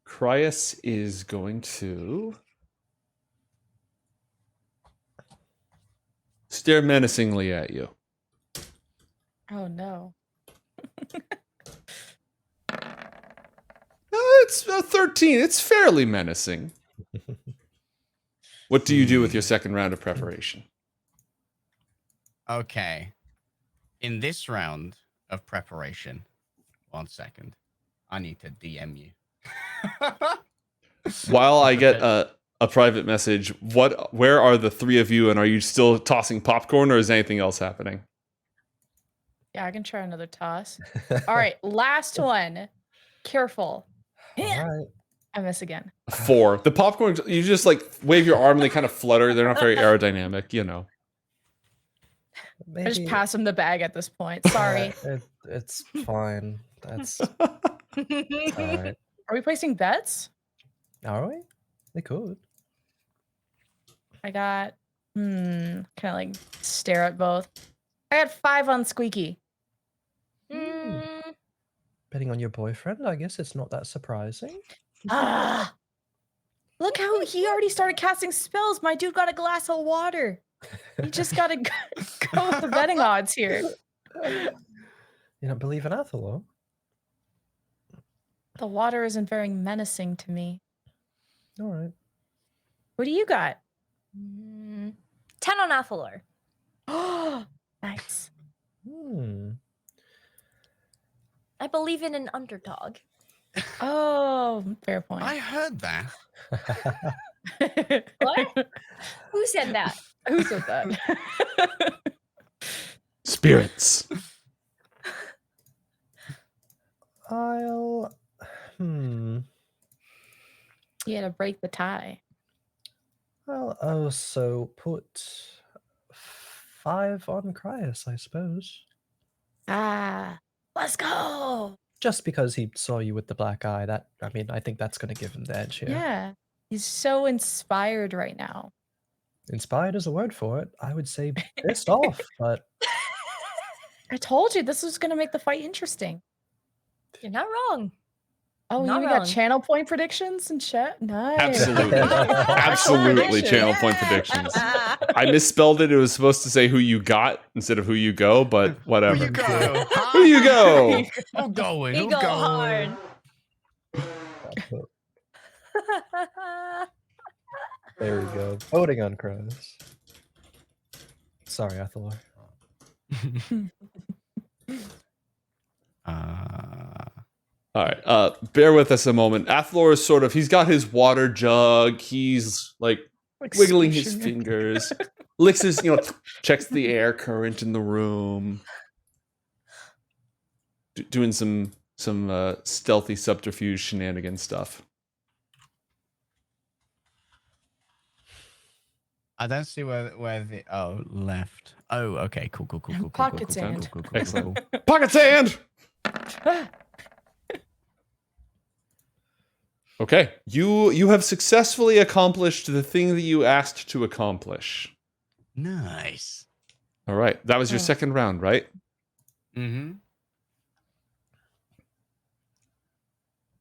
Kraius is going to stare menacingly at you. Oh, no. It's a 13. It's fairly menacing. What do you do with your second round of preparation? Okay. In this round of preparation, 1 second. I need to DM you. While I get a private message, where are the 3 of you, and are you still tossing popcorn, or is anything else happening? Yeah, I can try another toss. All right, last one. Careful. Yeah. All right. I miss again. 4. The popcorn, you just like wave your arm and they kind of flutter. They're not very aerodynamic, you know. I just Maybe pass him the bag at this point. Sorry. it's fine. That's all right. Are we placing bets? Are we? They could. I got kind of like stare at both. I got 5 on Squeaky. Mm, Betting on your boyfriend, I guess it's not that surprising. Ah, look how he already started casting spells. My dude got a glass of water. You just gotta go with the betting odds here. You don't believe in Athalor? The water isn't very menacing to me. All right. What do you got? 10 on Athalor. Oh, nice. I believe in an underdog. Oh, fair point. I heard that. What? Who said that? Who said that? Spirits. I'll. You had to break the tie. I'll also put 5 on Kraius, I suppose. Ah, let's go. Just because he saw you with the black eye, I think that's going to give him the edge here. Yeah, he's so inspired right now. Inspired is a word for it. I would say pissed off, but I told you this was gonna make the fight interesting. You're not wrong. Oh, Not you wrong. got channel point predictions and chat? Nice. Absolutely. Absolutely channel point predictions. I misspelled it. It was supposed to say who you got instead of who you go, but whatever. Who you go? Who you go? Who going? We Who go going? hard. there we go. Voting on Kraius. Sorry, Athalor. All right. Bear with us a moment. Athalor is he's got his water jug. He's like wiggling his swishing it. fingers, licks his, checks the air current in the room, doing some stealthy subterfuge shenanigan stuff. I don't see where the left. Oh, okay, cool. Pocket sand. Excellent. Pocket sand. Okay, you have successfully accomplished the thing that you asked to accomplish. Nice. All right, that was your second round, right? Mm-hmm.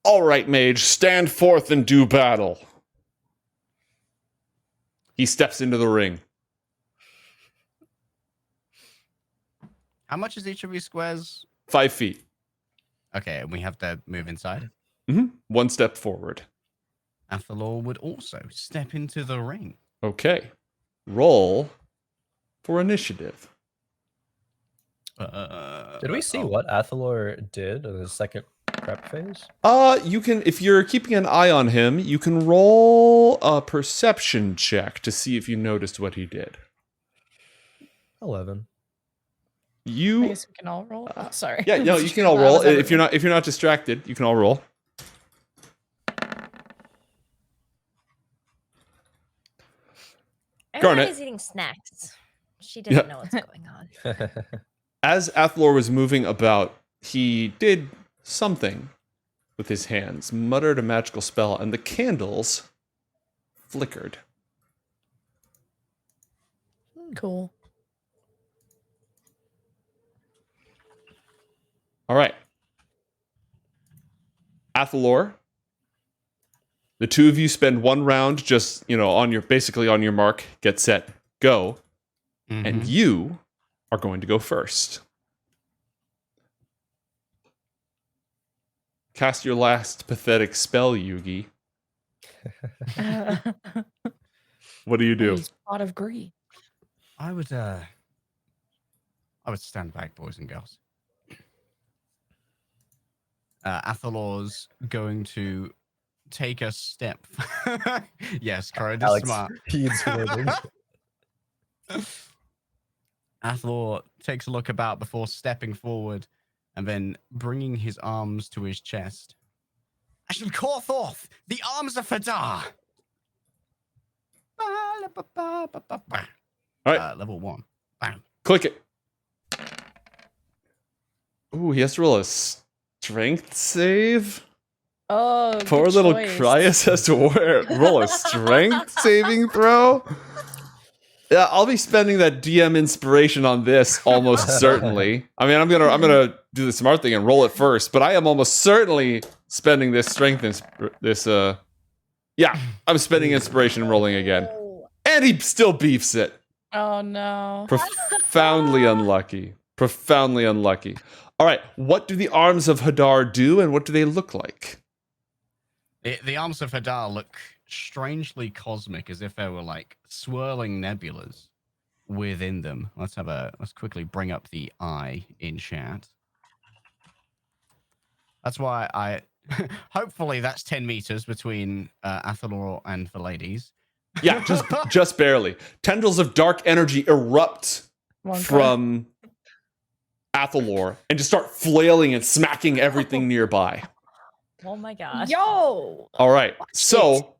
All right, mage, stand forth and do battle. He steps into the ring. How much is each of these squares? 5 feet. Okay, and we have to move inside. 1 step forward. Athalor would also step into the ring. Okay. Roll for initiative. Did we see what Athalor did in his second prep phase? You can, if you're keeping an eye on him, you can roll a perception check to see if you noticed what he did. 11. I You, guess we can all roll. Oh, sorry. yeah, no, you can all That roll. was If you're not distracted, you can all roll. Garnet. Everybody's eating snacks. She didn't know what's going on. As Athalor was moving about, he did something with his hands, muttered a magical spell, and the candles flickered. Cool. All right. Athalor, the two of you spend 1 round just, basically on your mark, get set, go. And you are going to go first. Cast your last pathetic spell, Yugi. What do you do? Pot of greed. I would stand back, boys and girls. Athalor's going to take a step. Yes, Crowd is Alex smart. heeds wording. Athalor takes a look about before stepping forward and then bringing his arms to his chest. I shall call forth the arms of Hadar. All right, Level 1. Bam. click it. Ooh, he has to roll a strength save. Oh, Poor good little choice. Kraius has to roll a strength saving throw. Yeah, I'll be spending that DM inspiration on this almost certainly. I mean, I'm gonna do the smart thing and roll it first, but I am almost certainly spending this strength yeah, I'm spending inspiration and rolling again, and he still beefs it. Oh no. Profoundly unlucky. Profoundly unlucky. All right, what do the arms of Hadar do, and what do they look like? The arms of Hadar look strangely cosmic, as if there were like swirling nebulas within them. Let's quickly bring up the eye in chat. That's why I hopefully that's 10 meters between Athalor and the ladies. Yeah, just barely. Tendrils of dark energy erupt from Athalor and just start flailing and smacking everything nearby. Oh my gosh. Yo. All right, so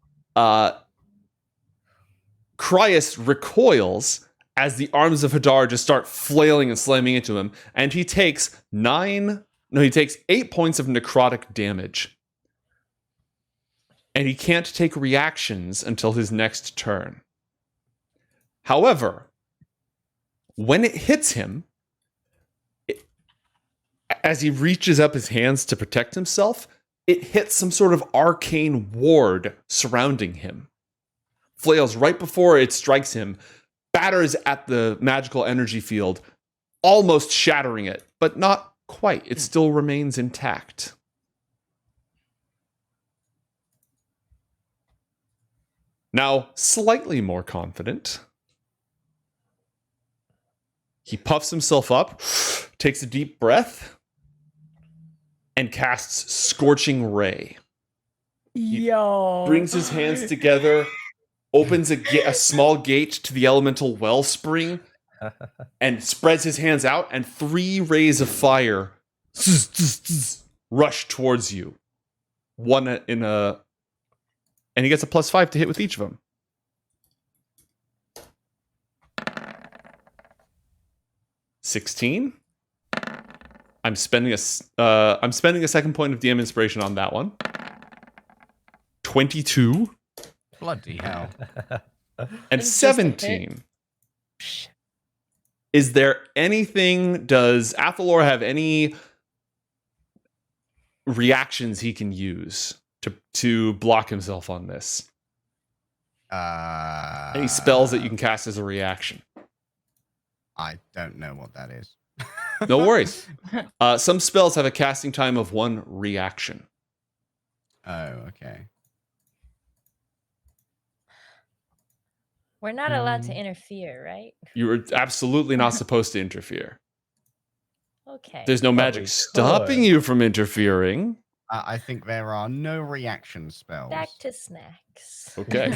Kraius recoils as the arms of Hadar just start flailing and slamming into him, and he takes 8 points of necrotic damage. And he can't take reactions until his next turn. However, when it hits him, as he reaches up his hands to protect himself, it hits some sort of arcane ward surrounding him. Flails right before it strikes him, batters at the magical energy field, almost shattering it, but not quite. It still remains intact. Now, slightly more confident, he puffs himself up, takes a deep breath, and casts Scorching Ray. Yo. Brings his hands together, opens a small gate to the elemental wellspring, and spreads his hands out, and 3 rays of fire rush towards you. And he gets a +5 to hit with each of them. 16. I'm spending a second point of DM inspiration on that one. 22 Bloody hell. and It's just a 17. Is there anything? Does Athalor have any reactions he can use to block himself on this? Any spells that you can cast as a reaction? I don't know what that is. No worries. Some spells have a casting time of 1 reaction. Oh, okay. We're not allowed to interfere, right? You are absolutely not supposed to interfere. Okay. There's no Well, magic we stopping could. you from interfering. I think there are no reaction spells. Back to snacks. Okay.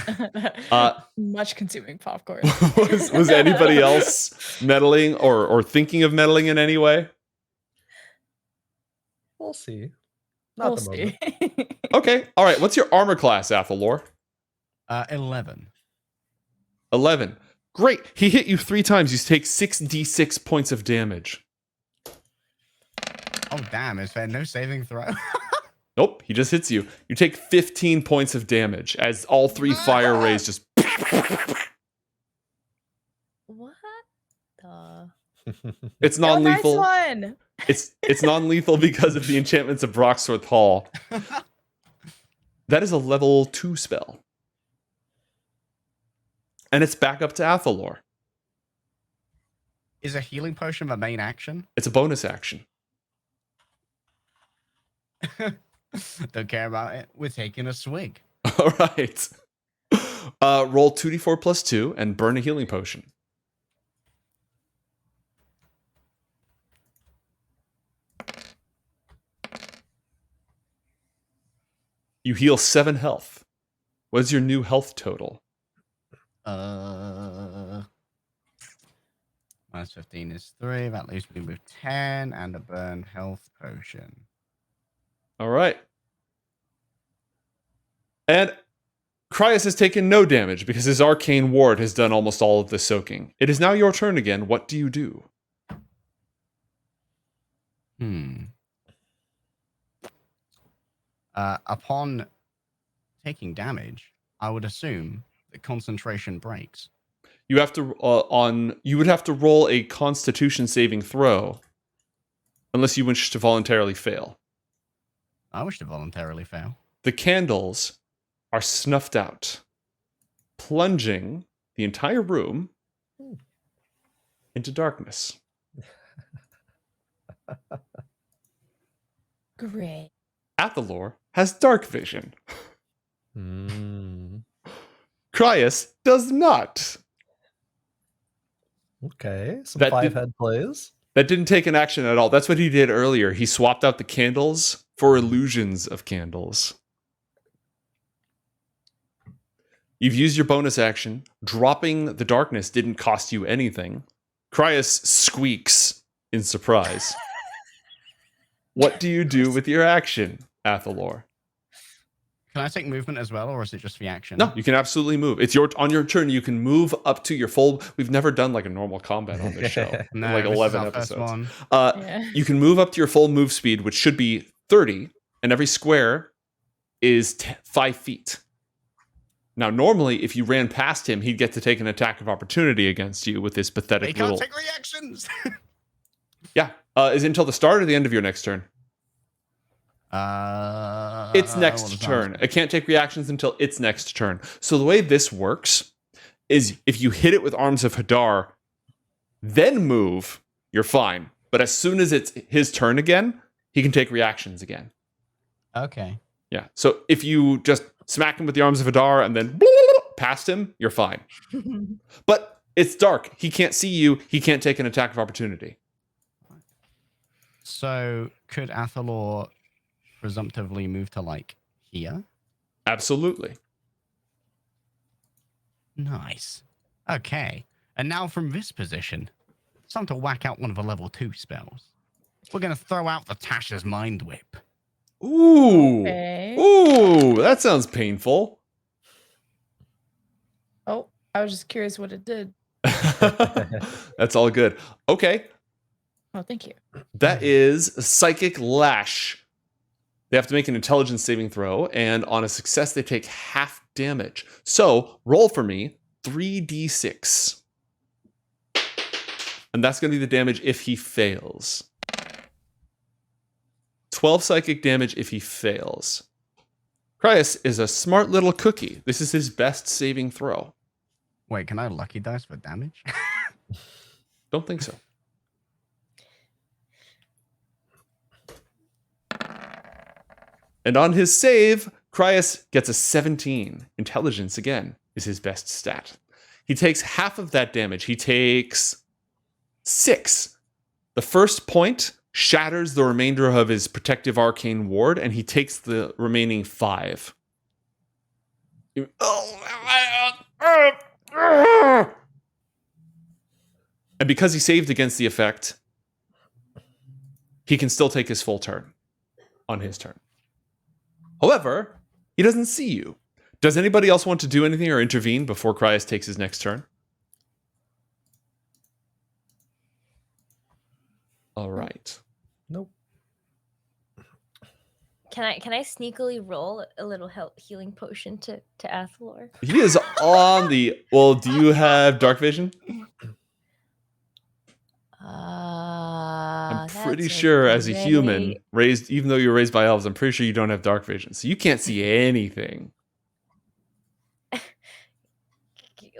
Much consuming popcorn. was anybody else meddling or thinking of meddling in any way? We'll see. Not We'll the moment. see. Okay. All right. What's your armor class, Athalor? 11. 11. Great. He hit you 3 times. You take 6d6 points of damage. Oh, damn. Is there no saving throw? Nope. He just hits you. You take 15 points of damage as all 3 fire rays just... What the? It's Oh, non-lethal. nice one. It's non-lethal because of the enchantments of Broxwerth Hall. That is a level 2 spell. And it's back up to Athalor. Is a healing potion the main action? It's a bonus action. Don't care about it. We're taking a swig. All right. Roll 2d4 plus 2 and burn a healing potion. You heal 7 health. What is your new health total? Minus 15 is 3. That leaves me with 10 and a burn health potion. All right. And Kraius has taken no damage because his arcane ward has done almost all of the soaking. It is now your turn again. What do you do? Upon taking damage, I would assume that concentration breaks. You have to you would have to roll a Constitution saving throw, unless you wish to voluntarily fail. I wish to voluntarily fail. The candles are snuffed out, plunging the entire room into darkness. Great. Athalor has dark vision. Mm. Kraius does not. Okay, some That did- 5-head plays. That didn't take an action at all. That's what he did earlier. He swapped out the candles for illusions of candles. You've used your bonus action. Dropping the darkness didn't cost you anything. Kraius squeaks in surprise. What do you do with your action, Athalor? Can I take movement as well, or is it just the action? No, you can absolutely move. It's on your turn. You can move up to your full. We've never done like a normal combat on this show. In No, like this is 11 our first episodes. one. Yeah. You can move up to your full move speed, which should be 30, and every square is 5 feet. Now, normally, if you ran past him, he'd get to take an attack of opportunity against you with this They pathetic can't little. take reactions. Yeah, is it until the start or the end of your next turn? Its what next was that? turn. It can't take reactions until its next turn. So the way this works is if you hit it with Arms of Hadar, then move, you're fine. But as soon as it's his turn again, he can take reactions again. Okay. Yeah. So if you just smack him with the Arms of Hadar and then past him, you're fine. But it's dark. He can't see you. He can't take an attack of opportunity. So could Athalor presumptively move to like here? Absolutely. Nice. Okay. And now from this position, it's time to whack out one of the level 2 spells. We're going to throw out the Tasha's Mind Whip. Ooh. Okay. Ooh, that sounds painful. Oh, I was just curious what it did. That's all good. Okay. Oh, thank you. That is a Psychic Lash. They have to make an intelligence saving throw, and on a success, they take half damage. So roll for me 3d6. And that's going to be the damage if he fails. 12 psychic damage if he fails. Kraius is a smart little cookie. This is his best saving throw. Wait, can I lucky dice for damage? Don't think so. And on his save, Kraius gets a 17. Intelligence, again, is his best stat. He takes half of that damage. He takes 6. The first point shatters the remainder of his protective arcane ward, and he takes the remaining 5. And because he saved against the effect, he can still take his full turn on his turn. However, he doesn't see you. Does anybody else want to do anything or intervene before Kraius takes his next turn? All right. Nope. Can I sneakily roll a little healing potion to Athalor? He is on the... Well, do you have dark vision? I'm pretty sure as a human, raised, even though you're raised by elves, I'm pretty sure you don't have dark vision. So you can't see anything.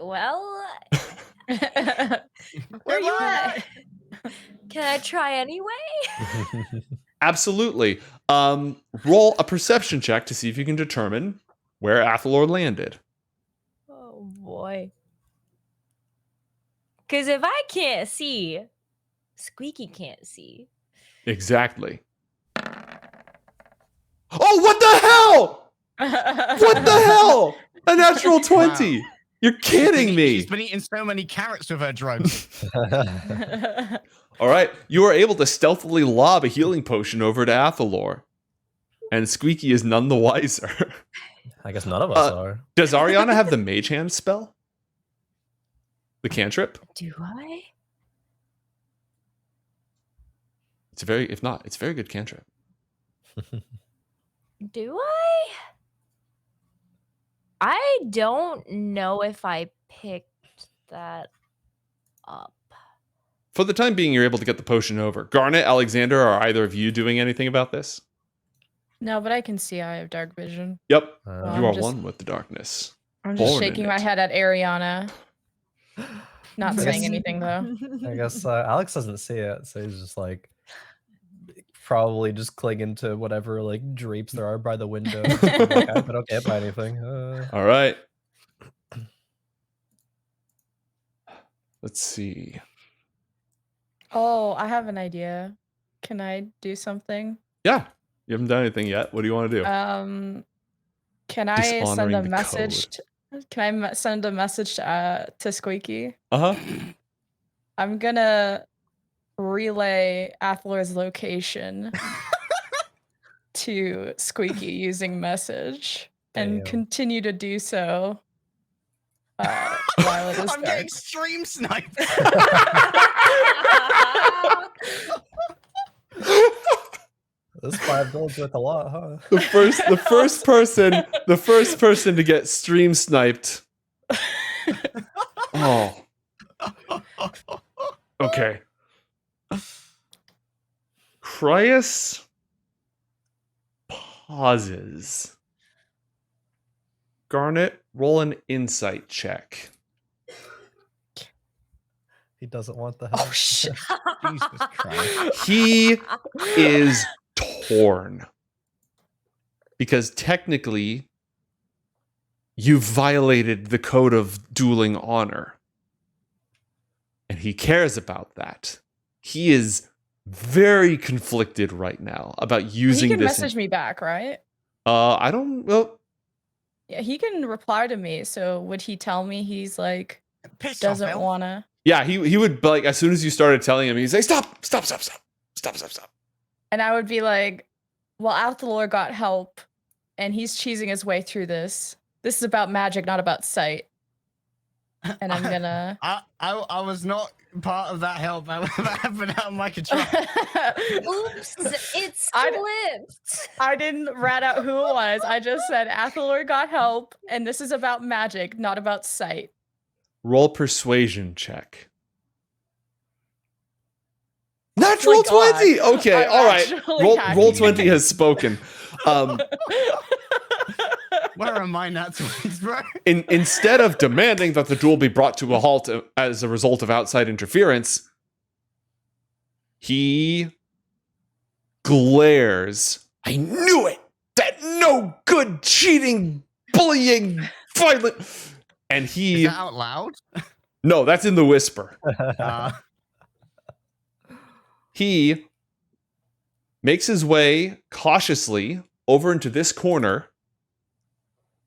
Well, Where you at? can I try anyway? Absolutely. Roll a perception check to see if you can determine where Athalor landed. Oh boy. Because if I can't see, Squeaky can't see. Exactly. Oh, what the hell? What the hell? A natural 20. Wow. You're kidding me. She's been eating so many carrots with her drugs. All right. You are able to stealthily lob a healing potion over to Athalor. And Squeaky is none the wiser. I guess none of us Uh, are. Does Arianna have the Mage Hand spell? The cantrip? Do I? It's a very, if not, it's a very good cantrip. Do I? I don't know if I picked that up. For the time being, you're able to get the potion over. Garnet, Alexander, are either of you doing anything about this? No, but I can see I have dark vision. Yep. Uh, You I'm are just- one with the darkness. I'm just Born in shaking my it. head at Arianna. Not I saying guess- anything though. I guess Alex doesn't see it, so he's just like probably just clinging to whatever like drapes there are by the window. Like, I don't get by anything. All right. Let's see. Oh, I have an idea. Can I do something? Yeah. You haven't done anything yet. What do you want to do? Can I send Dishonoring a the message? code. Can I send a message to Squeaky? Uh-huh. I'm gonna relay Athalor's location to Squeaky using message and Damn. continue to do so while it is I'm dark. getting stream sniped. This 5 gold's worth a lot, huh? The first person to get stream sniped. Oh. Okay. Kraius pauses. Garnet, roll an insight check. He doesn't want the help. Oh shit! Jesus Christ. He is torn. Because technically, you violated the code of dueling honor. And he cares about that. He is very conflicted right now about using He can this. message me back, right? I don't. Well, Yeah, he can reply to me. So would he tell me he's like Piss off, doesn't Elf. wanna? yeah, he would, like, as soon as you started telling him, he'd say, stop. And I would be like, well, Athalor got help, and he's cheesing his way through this. This is about magic, not about sight. And I'm gonna. I was not part of that help. That happened out of my control. Oops, it slipped. I didn't rat out who it was. I just said Athalor got help, and this is about magic, not about sight. Roll persuasion check. Natural God. 20! Okay, I'm all right. actually Roll hacking. 20 has spoken. Where are my nat 20s, bro? Instead of demanding that the duel be brought to a halt as a result of outside interference, he glares. I knew it! That no good, cheating, bullying, violent. And Is he. that out loud? No, that's in the whisper. Uh, He makes his way cautiously over into this corner,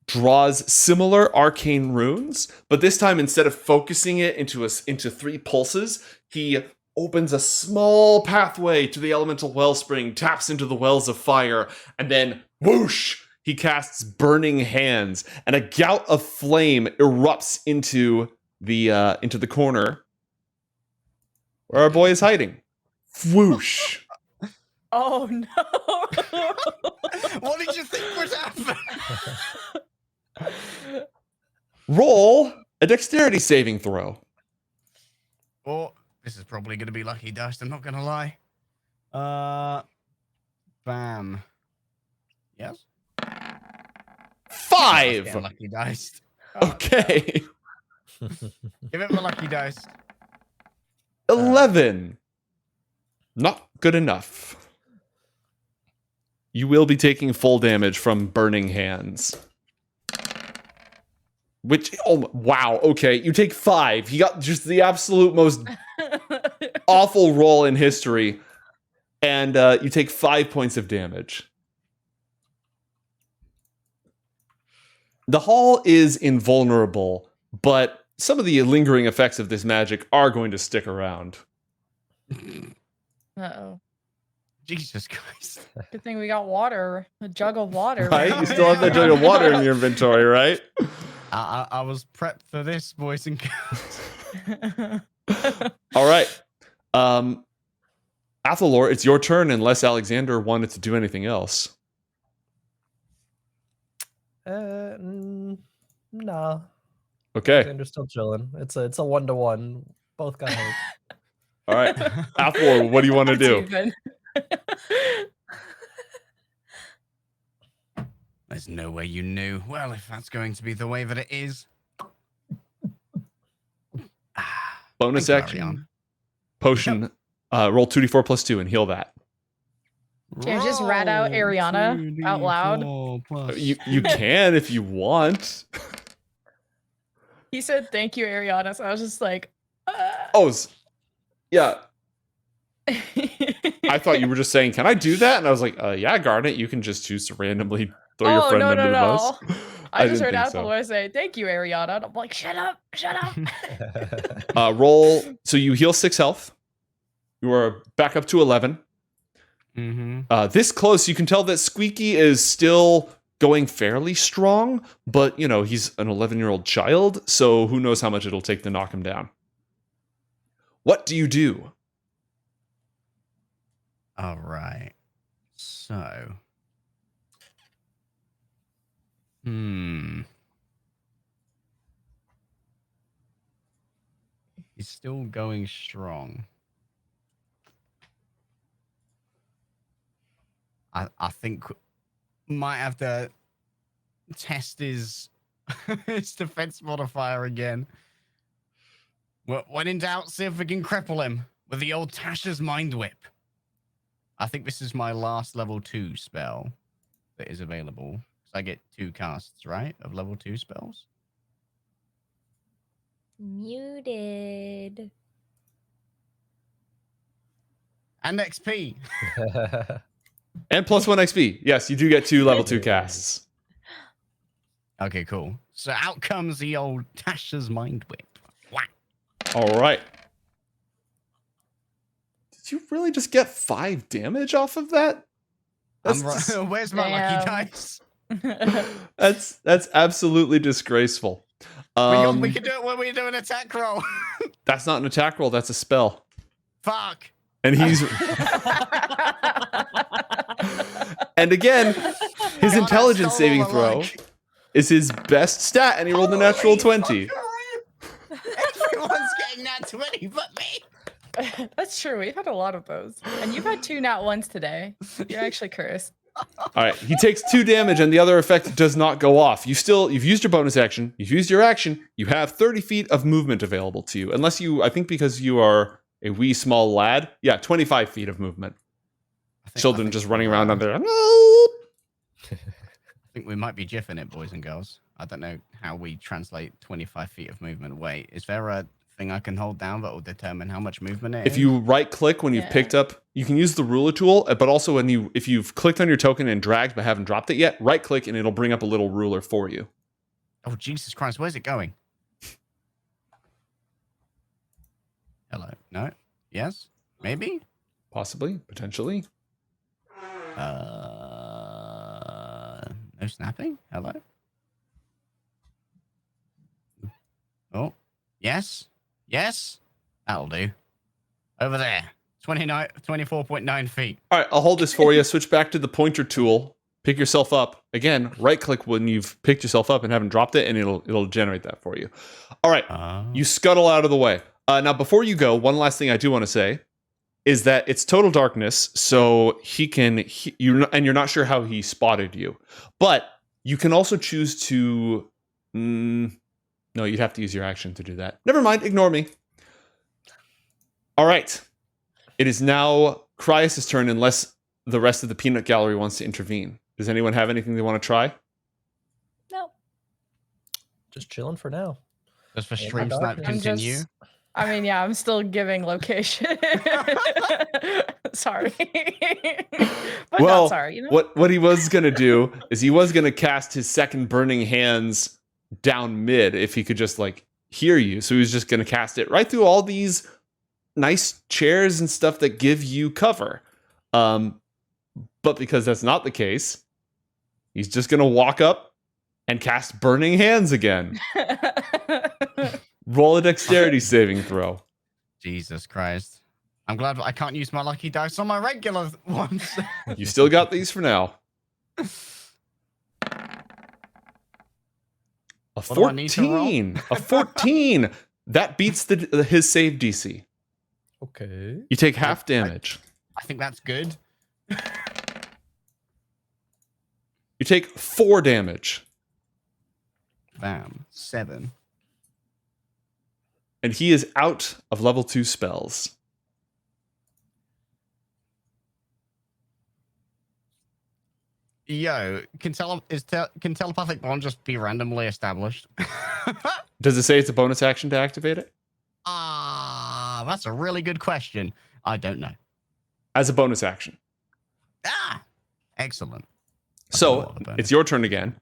draws similar arcane runes, but this time instead of focusing it into 3 pulses, he opens a small pathway to the elemental wellspring, taps into the wells of fire, and then whoosh, he casts Burning Hands, and a gout of flame erupts into the corner where our boy is hiding. Whoosh. Oh no! what did you think would happen? Roll a dexterity saving throw. Oh, this is probably going to be lucky dust. I'm not going to lie. Bam. Yes. 5. Yeah, lucky dice. Okay. Give it the lucky dice. 11. Not good enough. You will be taking full damage from Burning Hands. Which, oh, wow, okay. You take 5. He got just the absolute most awful roll in history. And you take 5 points of damage. The hall is invulnerable, but some of the lingering effects of this magic are going to stick around. Uh-oh. Jesus Christ. Good thing we got water, a jug of water. Right? You still have that jug of water in your inventory, right? I was prepped for this, boys and girls. All right. Athalor, it's your turn unless Alexander wanted to do anything else. No. Okay. Alexander's still chilling. It's a 1-to-1. Both got hope. All right. Athalor, what do you want to do? There's no way you knew. Well, if that's going to be the way that it is. Bonus Thank you, action. Arianna. Potion. Roll 2d4 plus 2 and heal that. Can I just rat out Roll Arianna out loud? 2d4 plus You can if you want. He said thank you, Arianna. So I was just like, Oh, yeah. I thought you were just saying, can I do that? And I was like, yeah, Garnet, you can just choose to randomly throw your friend under the bus. I just heard didn't think Athalor say, thank you, Arianna. And I'm like, shut up. Roll. So you heal 6 health. You are back up to 11. Mm-hmm. This close, you can tell that Squeaky is still going fairly strong, but, you know, he's an 11-year-old child, so who knows how much it'll take to knock him down. What do you do? All right. So. He's still going strong. I think might have to test his his defense modifier again. When in doubt, see if we can cripple him with the old Tasha's Mind Whip. I think this is my last level 2 spell that is available. So I get 2 casts, right, of level 2 spells. Muted. And XP. And plus 1 XP. Yes, you do get 2 level 2 casts. Okay, cool. So out comes the old Tasha's Mind Whip. Whack. All right. Did you really just get 5 damage off of that? Where's my lucky dice? That's absolutely disgraceful. We can do it when we do an attack roll. That's not an attack roll. That's a spell. Fuck. And he's and again, his intelligence saving throw is his best stat, and he rolled a natural 20. Everyone's getting that 20 but me. That's true. We've had a lot of those. And you've had 2 nat 1s today. You're actually cursed. All right, he takes 2 damage, and the other effect does not go off. You've used your bonus action. You've used your action. You have 30 feet of movement available to you, unless I think because you are a wee small lad. Yeah, 25 feet of movement. Children just running around on there. I think we might be jiffing it, boys and girls. I don't know how we translate 25 feet of movement. Wait, is there a thing I can hold down that will determine how much movement it is? If you right click when you've picked up, you can use the ruler tool, but also if you've clicked on your token and dragged but haven't dropped it yet, right click and it'll bring up a little ruler for you. Oh, Jesus Christ, where's it going? Hello. No? Yes? Maybe? Possibly, potentially. No snapping? Hello? Oh, yes? Yes? That'll do. Over there. 24.9 feet. All right, I'll hold this for you. Switch back to the pointer tool. Pick yourself up. Again, right-click when you've picked yourself up and haven't dropped it, and it'll generate that for you. All right, you scuttle out of the way. Now, before you go, one last thing I do want to say is that it's total darkness, so you're not sure how he spotted you. But you can also choose to... no, you'd have to use your action to do that. Never mind, ignore me. All right. It is now Kraius' turn unless the rest of the peanut gallery wants to intervene. Does anyone have anything they want to try? No. Just chilling for now. Does the stream snap continue? I'm still giving location. Sorry. But Well, not sorry, you know? what he was going to do is he was going to cast his second burning hands down mid if he could just hear you. So he was just going to cast it right through all these nice chairs and stuff that give you cover. But because that's not the case, he's just going to walk up and cast Burning Hands again. Roll a dexterity saving throw. Jesus Christ. I'm glad I can't use my lucky dice on my regular ones. You still got these for now. A What do I need to roll? 14. A 14. That beats his save DC. Okay. You take half damage. I think that's good. You take 4 damage. Bam. 7. And he is out of level 2 spells. Yo, can telepathic bond just be randomly established? Does it say it's a bonus action to activate it? That's a really good question. I don't know. As a bonus action. Excellent. So, it's your turn again.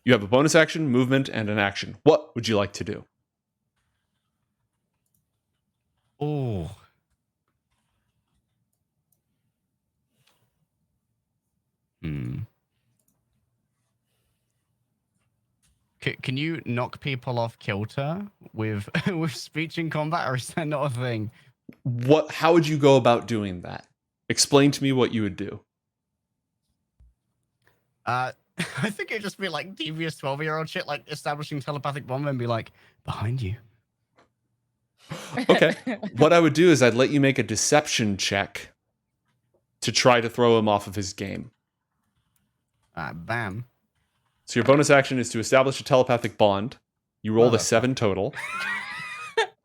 You have a bonus action, movement, and an action. What would you like to do? Oh. Can you knock people off kilter with with speech in combat, or is that not a thing? How would you go about doing that? Explain to me what you would do. I think it'd just be like devious 12-year-old shit, like establishing telepathic bond and be like, behind you. Okay. What I would do is I'd let you make a deception check to try to throw him off of his game. Bam. So your bonus action is to establish a telepathic bond. You rolled a 7 total.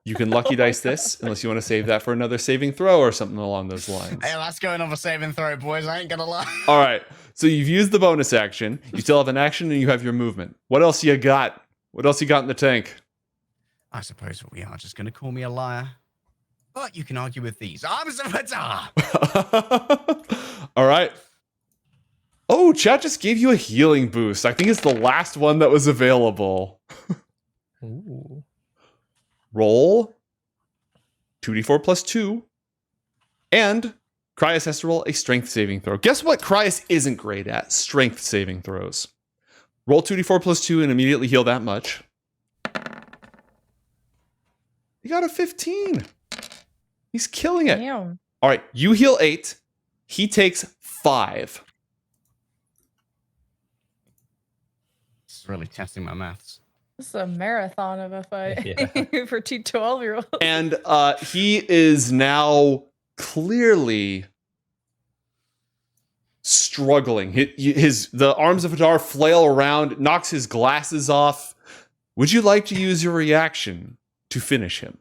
You can lucky dice this, unless you want to save that for another saving throw or something along those lines. Hey, that's going on a saving throw, boys. I ain't gonna lie. All right. So you've used the bonus action. You still have an action, and you have your movement. What else you got? What else you got in the tank? I suppose we are just gonna call me a liar. But you can argue with these. Arms of Hadar! All right. Oh, chat just gave you a healing boost. I think it's the last one that was available. Ooh. Roll 2d4 plus 2. And Kraius has to roll a strength saving throw. Guess what Kraius isn't great at? Strength saving throws. Roll 2d4 plus 2 and immediately heal that much. You got a 15. He's killing it. Damn. All right, you heal 8. He takes 5. This is really testing my maths. This is a marathon of a fight Yeah. for two 12-year-olds. And he is now clearly struggling. The arms of Hadar flail around, knocks his glasses off. Would you like to use your reaction to finish him?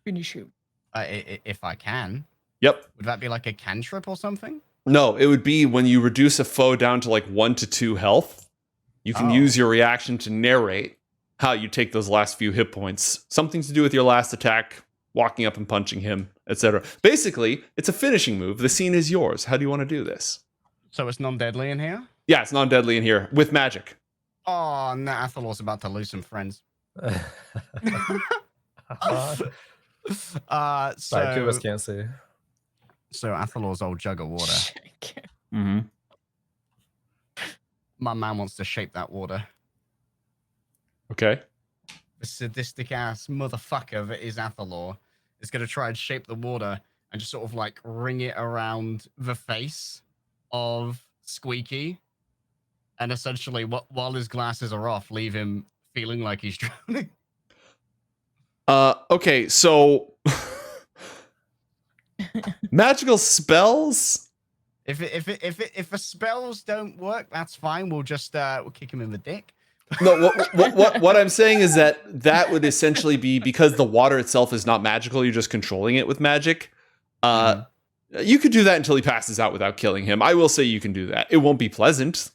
Finish him. If I can. Yep. Would that be like a cantrip or something? No, it would be when you reduce a foe down to like 1 to 2 health. You can use your reaction to narrate how you take those last few hit points. Something to do with your last attack, walking up and punching him, etc. Basically, it's a finishing move. The scene is yours. How do you want to do this? So it's non-deadly in here? Yeah, it's non-deadly in here with magic. Oh, no, Athalor's about to lose some friends. Sorry, two of us can't see. So Athalor's old jug of water. Mm-hmm. My man wants to shape that water. Okay. The sadistic ass motherfucker that is Athalor is going to try and shape the water and just sort of like ring it around the face of Squeaky. And essentially, while his glasses are off, leave him feeling like he's drowning. Okay, so magical spells. If the spells don't work, that's fine. We'll just we'll kick him in the dick. No, what I'm saying is that would essentially be because the water itself is not magical. You're just controlling it with magic. You could do that until he passes out without killing him. I will say you can do that. It won't be pleasant,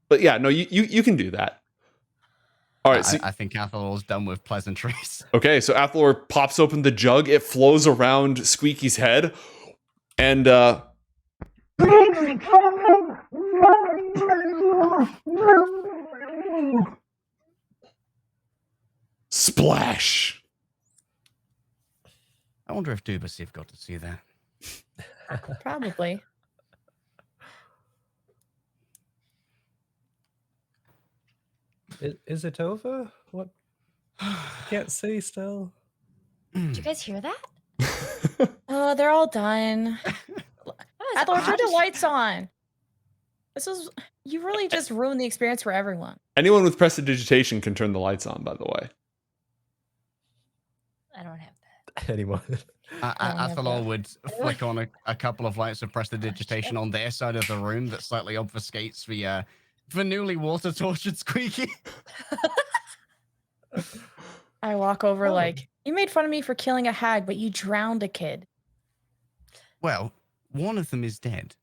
but yeah, no, you can do that. All right, so, I think Athalor's done with pleasantries. Okay, so Athalor pops open the jug. It flows around Squeaky's head, and splash. I wonder if Dubasiv got to see that. Probably. Is it over? What? Can't see still. Did you guys hear that? Oh, they're all done. Athalor, turn the lights on. You really just ruined the experience for everyone. Anyone with prestidigitation can turn the lights on, by the way. I don't have that. Anyone? Athalor would flick on a couple of lights of prestidigitation on their side of the room that slightly obfuscates the newly water tortured Squeaky. I walk over like, you made fun of me for killing a hag, but you drowned a kid. Well, one of them is dead.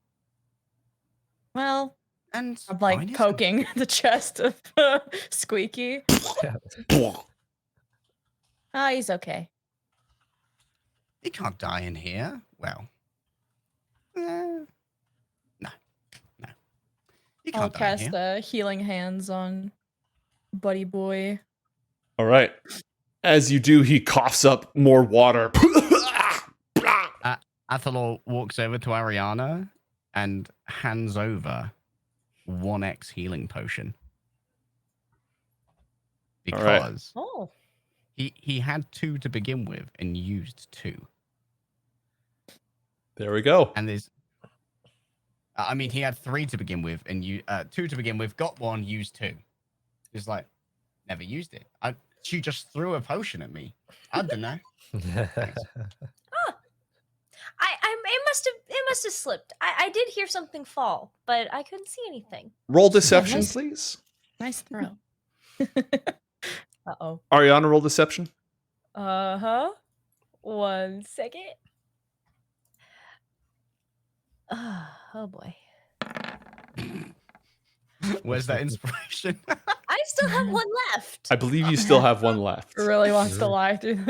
Well, And I'm like mine isn't. poking the chest of Squeaky. He's okay. He can't die in here. Well, no. He I'll can't die in cast here. healing hands on Buddy Boy. All right. As you do, he coughs up more water. Athalor walks over to Arianna and hands over 1x healing potion. All right. Because Oh. he had 2 to begin with and used 2. There we go. And there's I mean, he had 3 to begin with and 2 to begin with, got 1, used 2. He's like, never used it. She just threw a potion at me. I don't know. It must have slipped. I did hear something fall, but I couldn't see anything. Roll deception, nice. please. Nice throw. Uh-oh. Arianna, roll deception. Uh-huh. 1 second. Oh boy. Where's that inspiration? I still have 1 left. I believe you still have 1 left. Really wants to lie through.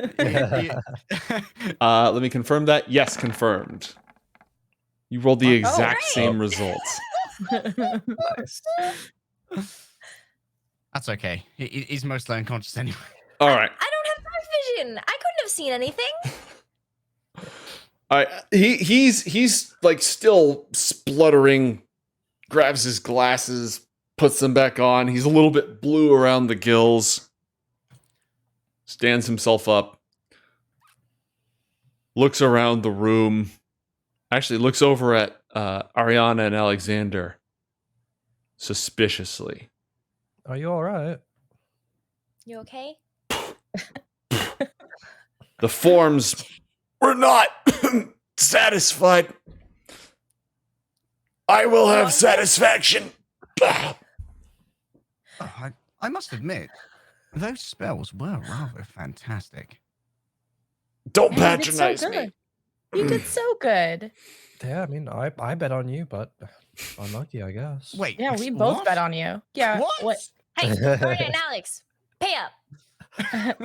Let me confirm that. Yes, confirmed. You rolled the exact great. same results. Nice. That's okay. He's mostly unconscious anyway. All right. I don't have dark vision. I couldn't have seen anything. All right. He's like still spluttering, grabs his glasses, puts them back on. He's a little bit blue around the gills. Stands himself up. Looks around the room. Actually looks over at Arianna and Alexander suspiciously. Are you all right? You okay? The forms were not satisfied. I will have satisfaction. Oh, I must admit, those spells were rather fantastic. Don't Yeah, you did so patronize me. good. You did so good. Yeah, I mean, I bet on you, but unlucky, I guess. Wait, Yeah, we both what? bet on you. Yeah. What? Hey, Garnet and Alex, pay up.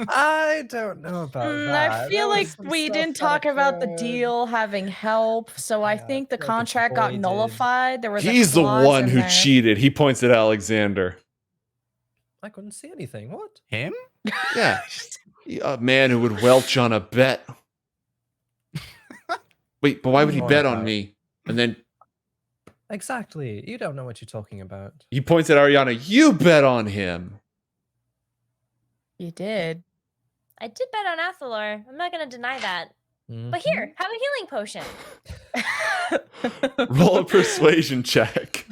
I don't know about that. I feel There was like some we stuff didn't that talk about the occurred. deal having help, so I Yeah, think the I feel like it's contract got voided. nullified. There was a He's the clause one in who there. cheated. He points at Alexander. I couldn't see anything. What? Him? Yeah. A man who would welch on a bet. Wait, but why would he What bet on about? me? And then Exactly. You don't know what you're talking about. he points at Arianna. You bet on him. You did. I did bet on Athalor. I'm not going to deny that. But here, have a healing potion. Roll a persuasion check.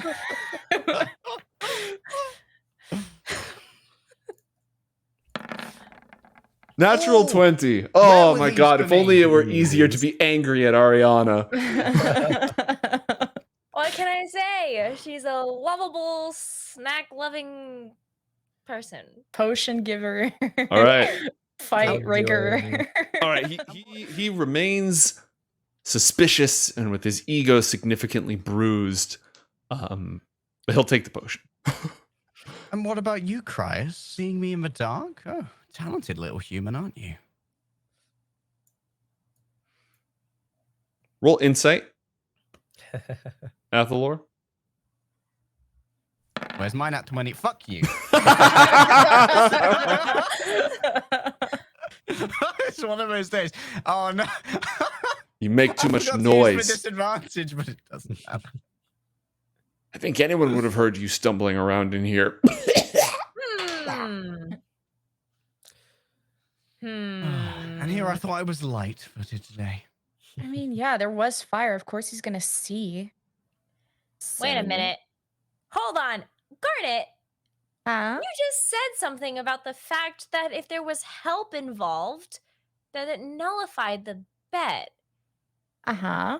Natural Oh, 20. where Oh were my these god, if only it were grenades? easier to be angry at Arianna. What can I say? She's a lovable, snack-loving person. Potion giver. All right. Fight raker. Outdoing. All right, he remains suspicious and with his ego significantly bruised. But he'll take the potion. And what about you, Kraius? Seeing me in the dark? Oh, talented little human, aren't you? Roll insight, Athalor. Where's mine at 20? Fuck you. It's one of those days. Oh no. You make too I much forgot to use my noise. disadvantage, but it doesn't matter. I think anyone would have heard you stumbling around in here. And here I thought I was light footed today. I mean, yeah, there was fire. Of course he's gonna see. Wait a So- minute. Hold on. Garnet, Huh? you just said something about the fact that if there was help involved, that it nullified the bet. Uh-huh.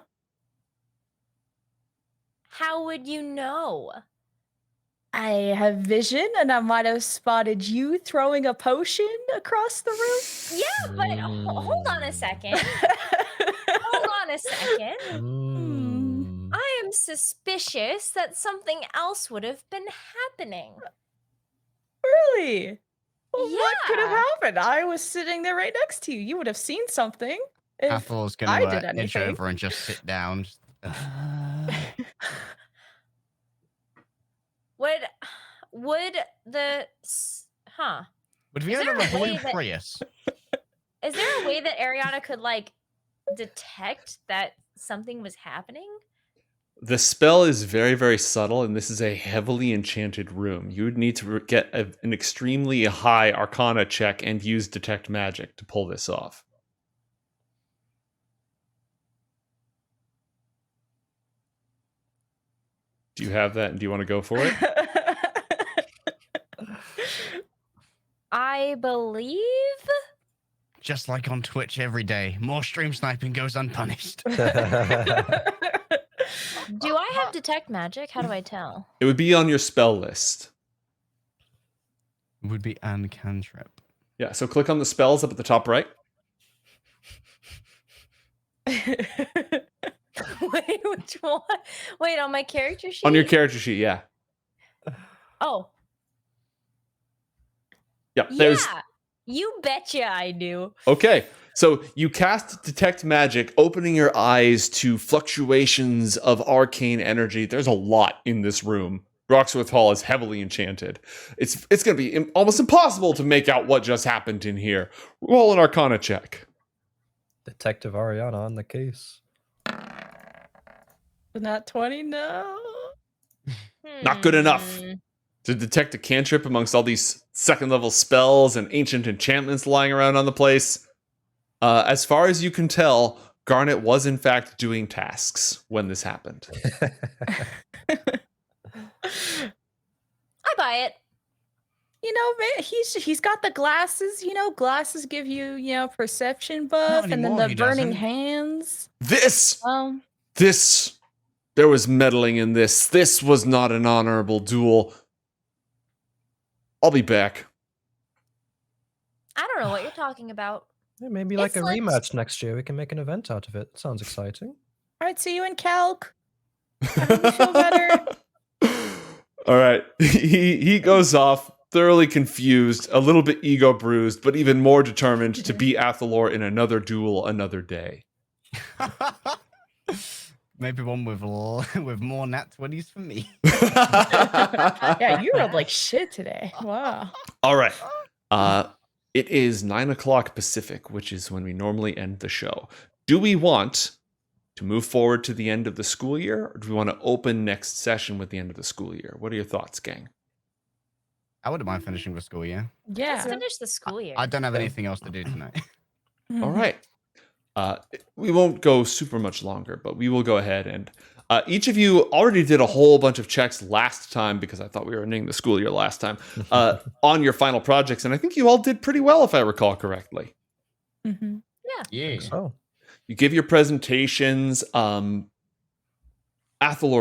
How would you know? I have vision, and I might have spotted you throwing a potion across the room. Yeah, but hold on a second. Hold on a second. Mm. I am suspicious that something else would have been happening. Really? Well, what could have Yeah. happened? I was sitting there right next to you. You would have seen something. If Athalor's I going did to edge anything. over and just sit down. Just, Would the Would we Is have there a a way blue that- Kraius? is there a way that Arianna could like detect that something was happening? The spell is very, very subtle, and this is a heavily enchanted room. You would need to get an extremely high Arcana check and use Detect Magic to pull this off. Do you have that, and do you want to go for it? I believe. Just like on Twitch every day, more stream sniping goes unpunished. Do I have detect magic? How do I tell? It would be on your spell list. Would be an cantrip. Yeah, so click on the spells up at the top right. Wait, which one? Wait, on my character sheet? On your character sheet, yeah. Oh, Yeah, there's... yeah. You betcha I do. Okay, so you cast Detect Magic, opening your eyes to fluctuations of arcane energy. There's a lot in this room. Broxwerth Hall is heavily enchanted. It's going to be almost impossible to make out what just happened in here. Roll an Arcana check. Detective Arianna on the case. Not 20, no. Not good enough. Hmm. To detect a cantrip amongst all these second-level spells and ancient enchantments lying around on the place. As far as you can tell, Garnet was in fact doing tasks when this happened. I buy it. You know, he's got the glasses. You know, glasses give you, perception buff, and then anymore, the he burning doesn't. hands. This This. There was meddling in this. This was not an honorable duel. I'll be back. I don't know what you're talking about. Yeah, maybe like It's a like- rematch next year. We can make an event out of it. Sounds exciting. All right, see you in Calc. I hope you feel better. All right. He goes off, thoroughly confused, a little bit ego bruised, but even more determined to beat Athalor in another duel another day. Maybe one with with more nat 20s for me. Yeah, you rolled like shit today. Wow. All right. It is 9:00 Pacific, which is when we normally end the show. Do we want to move forward to the end of the school year, or do we want to open next session with the end of the school year? What are your thoughts, gang? I wouldn't mind finishing the school year. Yeah. Let's finish the school year. I don't have anything else to do tonight. All right. We won't go super much longer, but we will go ahead and each of you already did a whole bunch of checks last time because I thought we were ending the school year last time on your final projects, and I think you all did pretty well if I recall correctly. Mm-hmm. Yeah. Oh, You give your presentations. Athalor,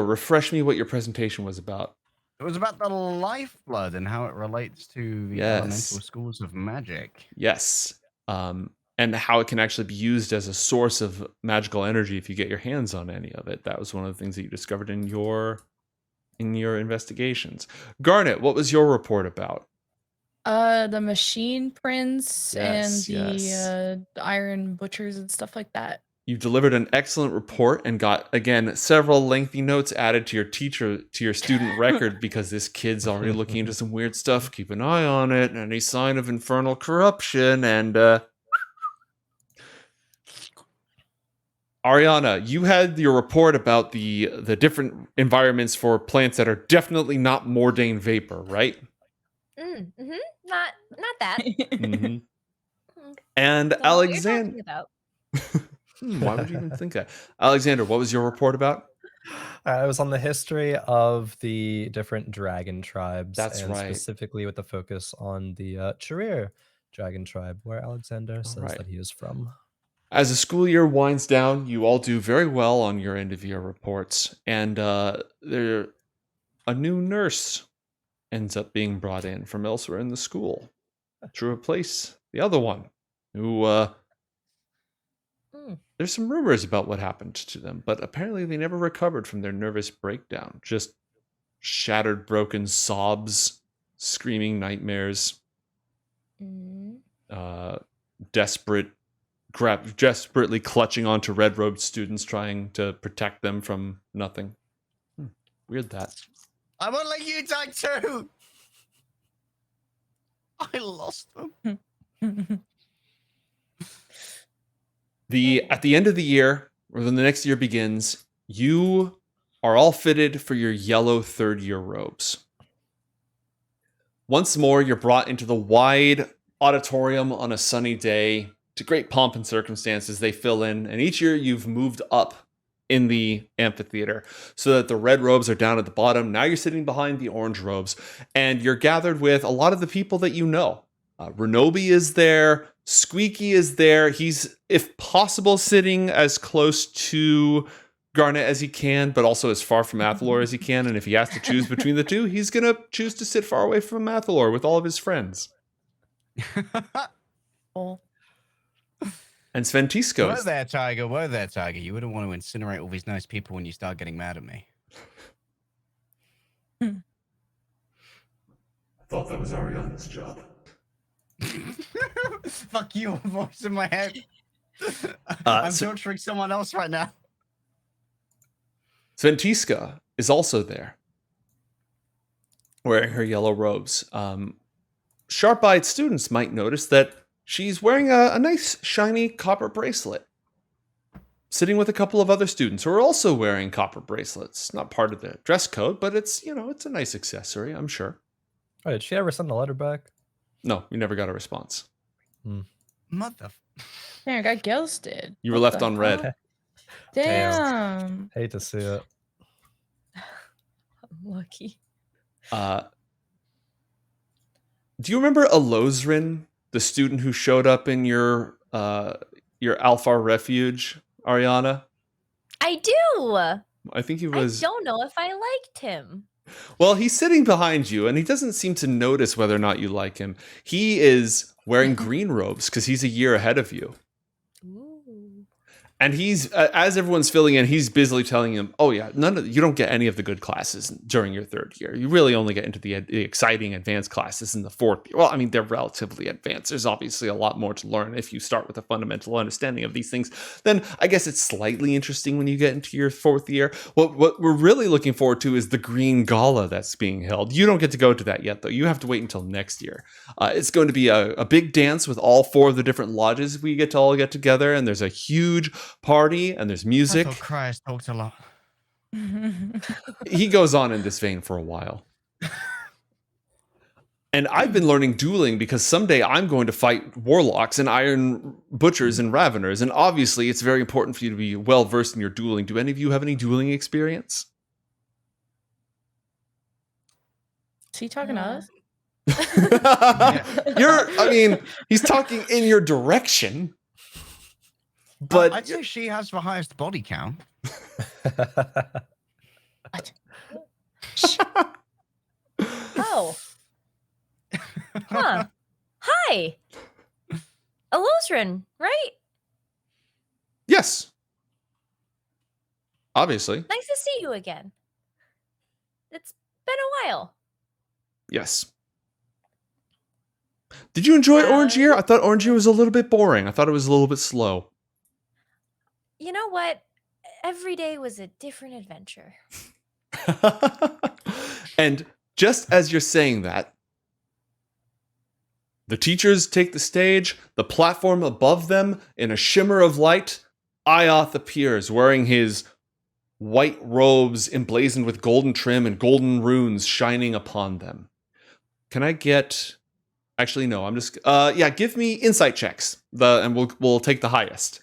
refresh me what your presentation was about. It was about the lifeblood and how it relates to the Yes. elemental schools of magic. Yes. And how it can actually be used as a source of magical energy if you get your hands on any of it. That was one of the things that you discovered in your investigations. Garnet, what was your report about? The machine prints Yes, and the yes. iron butchers and stuff like that. You delivered an excellent report and got, again, several lengthy notes added to your student record because this kid's already looking into some weird stuff. Keep an eye on it. Any sign of infernal corruption. And Arianna, you had your report about the different environments for plants that are definitely not Mordane vapor, right? Mm-hmm. Not that. Mhm. And Don't know what you're talking Alexander. about. Why would you even think that? Alexander, what was your report about? I was on the history of the different dragon tribes, That's and right. specifically with the focus on the Charir dragon tribe, where Alexander says right. that he is from. As the school year winds down, you all do very well on your end of year reports, and there a new nurse ends up being brought in from elsewhere in the school to replace the other one, who there's some rumors about what happened to them, but apparently they never recovered from their nervous breakdown. Just shattered, broken sobs, screaming nightmares, desperately clutching onto red-robed students trying to protect them from nothing. Weird that. I won't let you die too. I lost them. At the end of the year, or when the next year begins, you are all fitted for your yellow third-year robes. Once more, you're brought into the wide auditorium on a sunny day. To great pomp and circumstances, they fill in, and each year you've moved up in the amphitheater so that the red robes are down at the bottom. Now you're sitting behind the orange robes, and you're gathered with a lot of the people that you know. Renobi is there. Squeaky is there. He's, if possible, sitting as close to Garnet as he can, but also as far from Athalor as he can. And if he has to choose between the two, he's going to choose to sit far away from Athalor with all of his friends. Oh. And Sventisco. Whoa there, Tiger. Whoa there, Tiger. You wouldn't want to incinerate all these nice people when you start getting mad at me. I thought that was Arianna's job. Fuck you, voice in my head. I'm torturing someone else right now. Sventiska is also there, wearing her yellow robes. Sharp-eyed students might notice that she's wearing a nice, shiny copper bracelet, sitting with a couple of other students who are also wearing copper bracelets. Not part of the dress code, but it's a nice accessory, I'm sure. Oh, did she ever send a letter back? No, you never got a response. Mother. Man, I got ghosted. You were What left the on red. hell? Damn. Hate to see it. I'm lucky. Do you remember Alozrin, the student who showed up in your Alfar refuge, Arianna? I do. I think he was. I don't know if I liked him. Well, he's sitting behind you, and he doesn't seem to notice whether or not you like him. He is wearing green robes because he's a year ahead of you. Ooh. And he's, as everyone's filling in, he's busily telling him, "Oh yeah, you don't get any of the good classes during your third year. You really only get into the exciting advanced classes in the fourth year. Well, I mean, they're relatively advanced. There's obviously a lot more to learn if you start with a fundamental understanding of these things. Then I guess it's slightly interesting when you get into your fourth year. What we're really looking forward to is the Green Gala that's being held. You don't get to go to that yet, though. You have to wait until next year. It's going to be a big dance with all four of the different lodges. We get to all get together, and there's a huge party, and there's music." I thought Kraius talked a lot. He goes on in this vein for a while. And I've been learning dueling because someday I'm going to fight warlocks and iron butchers and raveners, and obviously it's very important for you to be well versed in your dueling. Do any of you have any dueling experience? Is he talking to us? He's talking in your direction. But I'd say she has the highest body count. Oh. Huh. Hi. Alosrin, right? yes. Obviously. Nice to see you again. It's been a while. Yes. Did you enjoy Orange Year? I thought Orange Year was a little bit boring. I thought it was a little bit slow. You know what? Every day was a different adventure. And just as you're saying that, the teachers take the stage, the platform above them, in a shimmer of light, Ioth appears wearing his white robes emblazoned with golden trim and golden runes shining upon them. Can I get Actually, no. I'm just. Yeah. Give me insight checks. And we'll take the highest.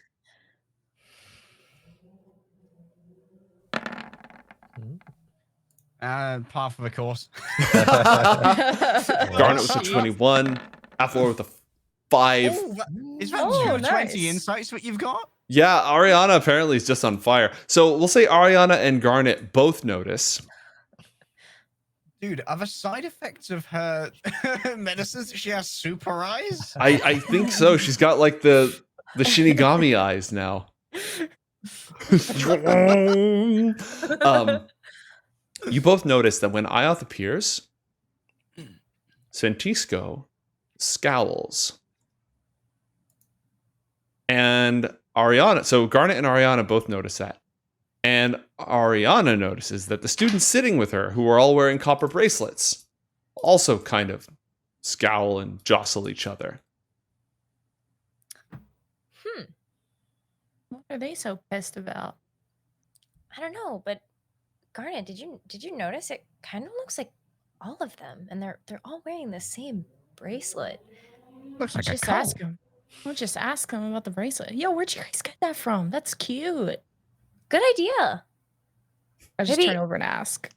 Par for the course. Garnet with a 21. Athalor with a 5. Oh, is that Oh, 20 nice. insights what you've got? Yeah, Arianna apparently is just on fire. So we'll say Arianna and Garnet both notice. Dude, are the side effects of her medicines that she has super eyes? I think so. She's got like the Shinigami eyes now. You both notice that when Ioth appears, Sentisco scowls. And Arianna, so Garnet and Arianna both notice that. And Arianna notices that the students sitting with her, who are all wearing copper bracelets, also kind of scowl and jostle each other. What are they so pissed about? I don't know, but Garnet, did you notice it kind of looks like all of them, and they're all wearing the same bracelet. Looks like Just a ask cow. him. We'll just ask him about the bracelet. Yo, where'd you guys get that from? That's cute. Good idea. I just Maybe- turn over and ask.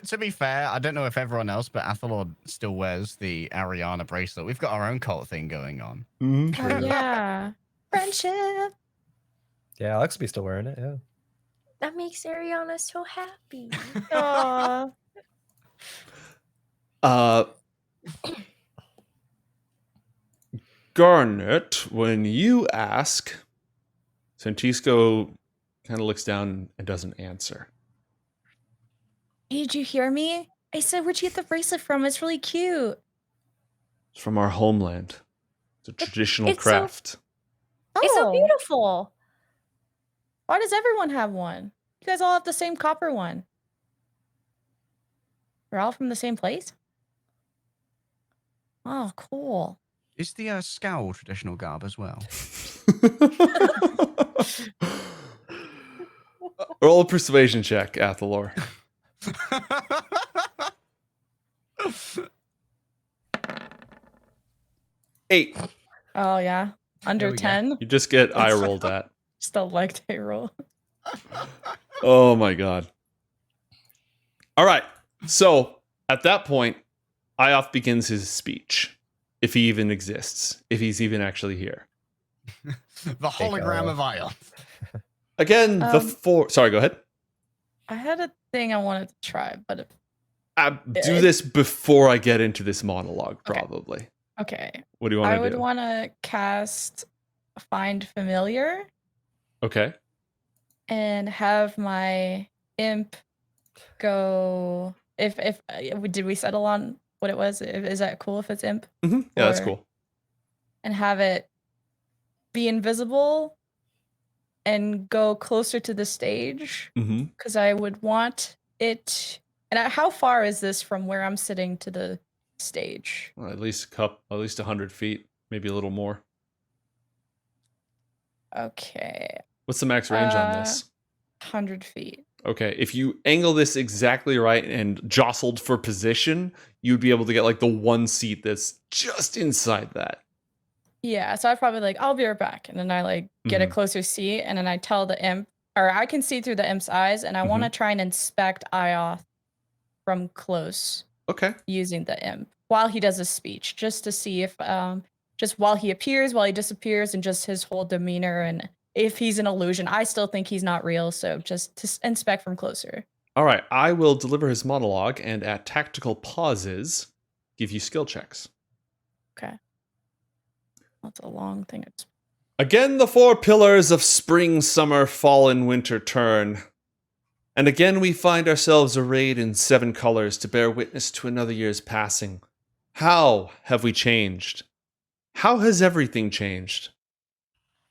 To be fair, I don't know if everyone else, but Athalor still wears the Arianna bracelet. We've got our own cult thing going on. Oh, yeah. Friendship. Yeah, Alex will be still wearing it. Yeah. That makes Arianna so happy. Aw. Garnet, when you ask, Sentisco kind of looks down and doesn't answer. Hey, did you hear me? I said, where'd you get the bracelet from? It's really cute. It's from our homeland. It's a traditional it's so- craft. It's so Oh, beautiful. why does everyone have one? You guys all have the same copper one. We're all from the same place? Oh, cool. Is the scowl traditional garb as well? Roll a persuasion check, Athalor. 8. Oh, yeah. Under we go. 10? You just get eye rolled at. Just a leg day roll. Oh my god. All right. So at that point, Ioth begins his speech. If he even exists. If he's even actually here. The hologram of Ioth. Again, the 4. Sorry, go ahead. I had a thing I wanted to try, but Do this before I get into this monologue, Okay. probably. okay. What do you want I to would do? want to cast Find Familiar Okay. and have my imp go. If did we settle on what it was? Is that cool if it's imp? Yeah, that's Or- cool. And have it be invisible and go closer to the stage Mm-hmm. because I would want it. And how far is this from where I'm sitting to the stage? Well, at least 100 feet, maybe a little more. Okay, What's the max range on this? 100 feet. Okay, if you angle this exactly right and jostled for position, you'd be able to get like the one seat that's just inside that. Yeah, so I'd probably like, I'll be right back. And then I like get a Mhm. closer seat and then I tell the imp, or I can see through the imp's eyes and I want to try and inspect Ioth from close Okay. using the imp while he does his speech, just to see if, just while he appears, while he disappears, and just his whole demeanor. And if he's an illusion, I still think he's not real. So just to inspect from closer. All right, I will deliver his monologue and at tactical pauses, give you skill checks. Okay. That's a long thing. Again, the 4 pillars of spring, summer, fall, and winter turn. And again, we find ourselves arrayed in 7 colors to bear witness to another year's passing. How have we changed? How has everything changed?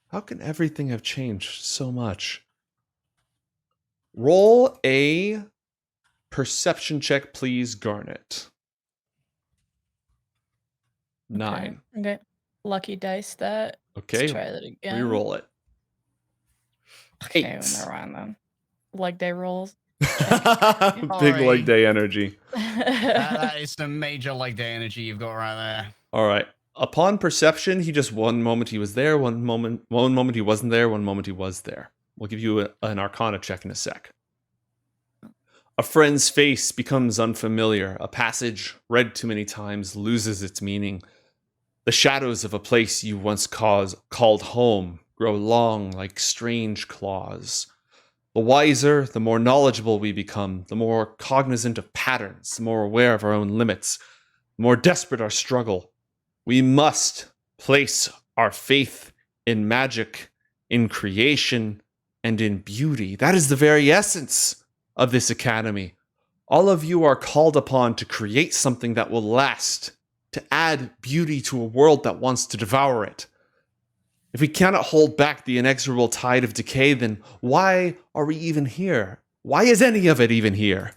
How can everything have changed so much? Roll a perception check, please, Garnet. 9. Okay. Lucky dice that. Okay, Let's try that again. reroll it. Okay, 8. never mind then. Leg day rolls. Big Sorry. leg day energy. That is some major leg day energy you've got right there. All right. Upon perception, he just one moment he was there, one moment he wasn't there, one moment he was there. We'll give you an Arcana check in a sec. A friend's face becomes unfamiliar. A passage read too many times loses its meaning. The shadows of a place you once called home grow long like strange claws. The wiser, the more knowledgeable we become, the more cognizant of patterns, the more aware of our own limits, the more desperate our struggle. We must place our faith in magic, in creation, and in beauty. That is the very essence of this academy. All of you are called upon to create something that will last, to add beauty to a world that wants to devour it. If we cannot hold back the inexorable tide of decay, then why are we even here? Why is any of it even here?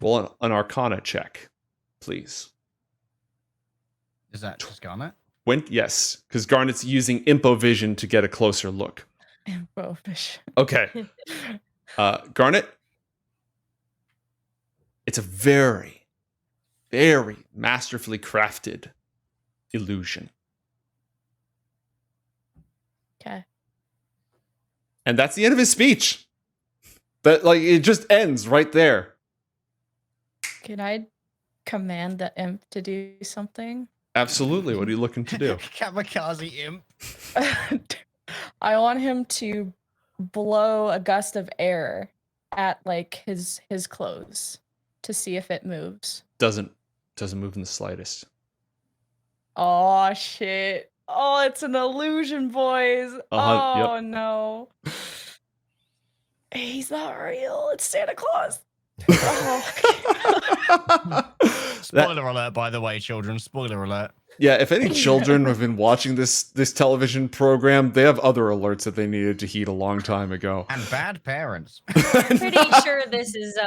Roll an Arcana check, please. Is that just Garnet? Yes, because Garnet's using impovision to get a closer look. Impovision. Okay. Garnet, it's a very, very masterfully crafted illusion. Okay. And that's the end of his speech. That it just ends right there. Can I command the imp to do something? Absolutely. What are you looking to do? Kamikaze imp. I want him to blow a gust of air at his clothes to see if it moves. Doesn't move in the slightest. Oh shit. Oh, it's an illusion, boys. Oh no. He's not real. It's Santa Claus. Oh. Spoiler alert, by the way, children. Spoiler alert. Yeah, if any children have been watching this television program, they have other alerts that they needed to heed a long time ago. And bad parents. I'm pretty sure this is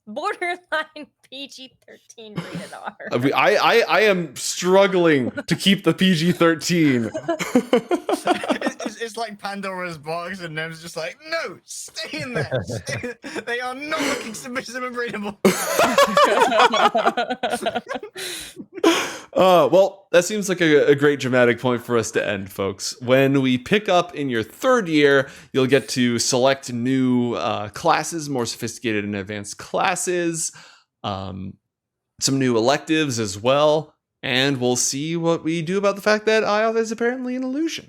borderline PG-13 rated R. I am struggling to keep the PG-13. It's like Pandora's box, and Nem's just like, no, stay in there. They are not looking submissive and breedable. Well, that seems like a great dramatic point for us to end, folks. When we pick up in your third year, you'll get to select new classes, more sophisticated and advanced classes, some new electives as well, and we'll see what we do about the fact that Ioth is apparently an illusion.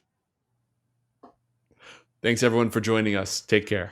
Thanks, everyone, for joining us. Take care.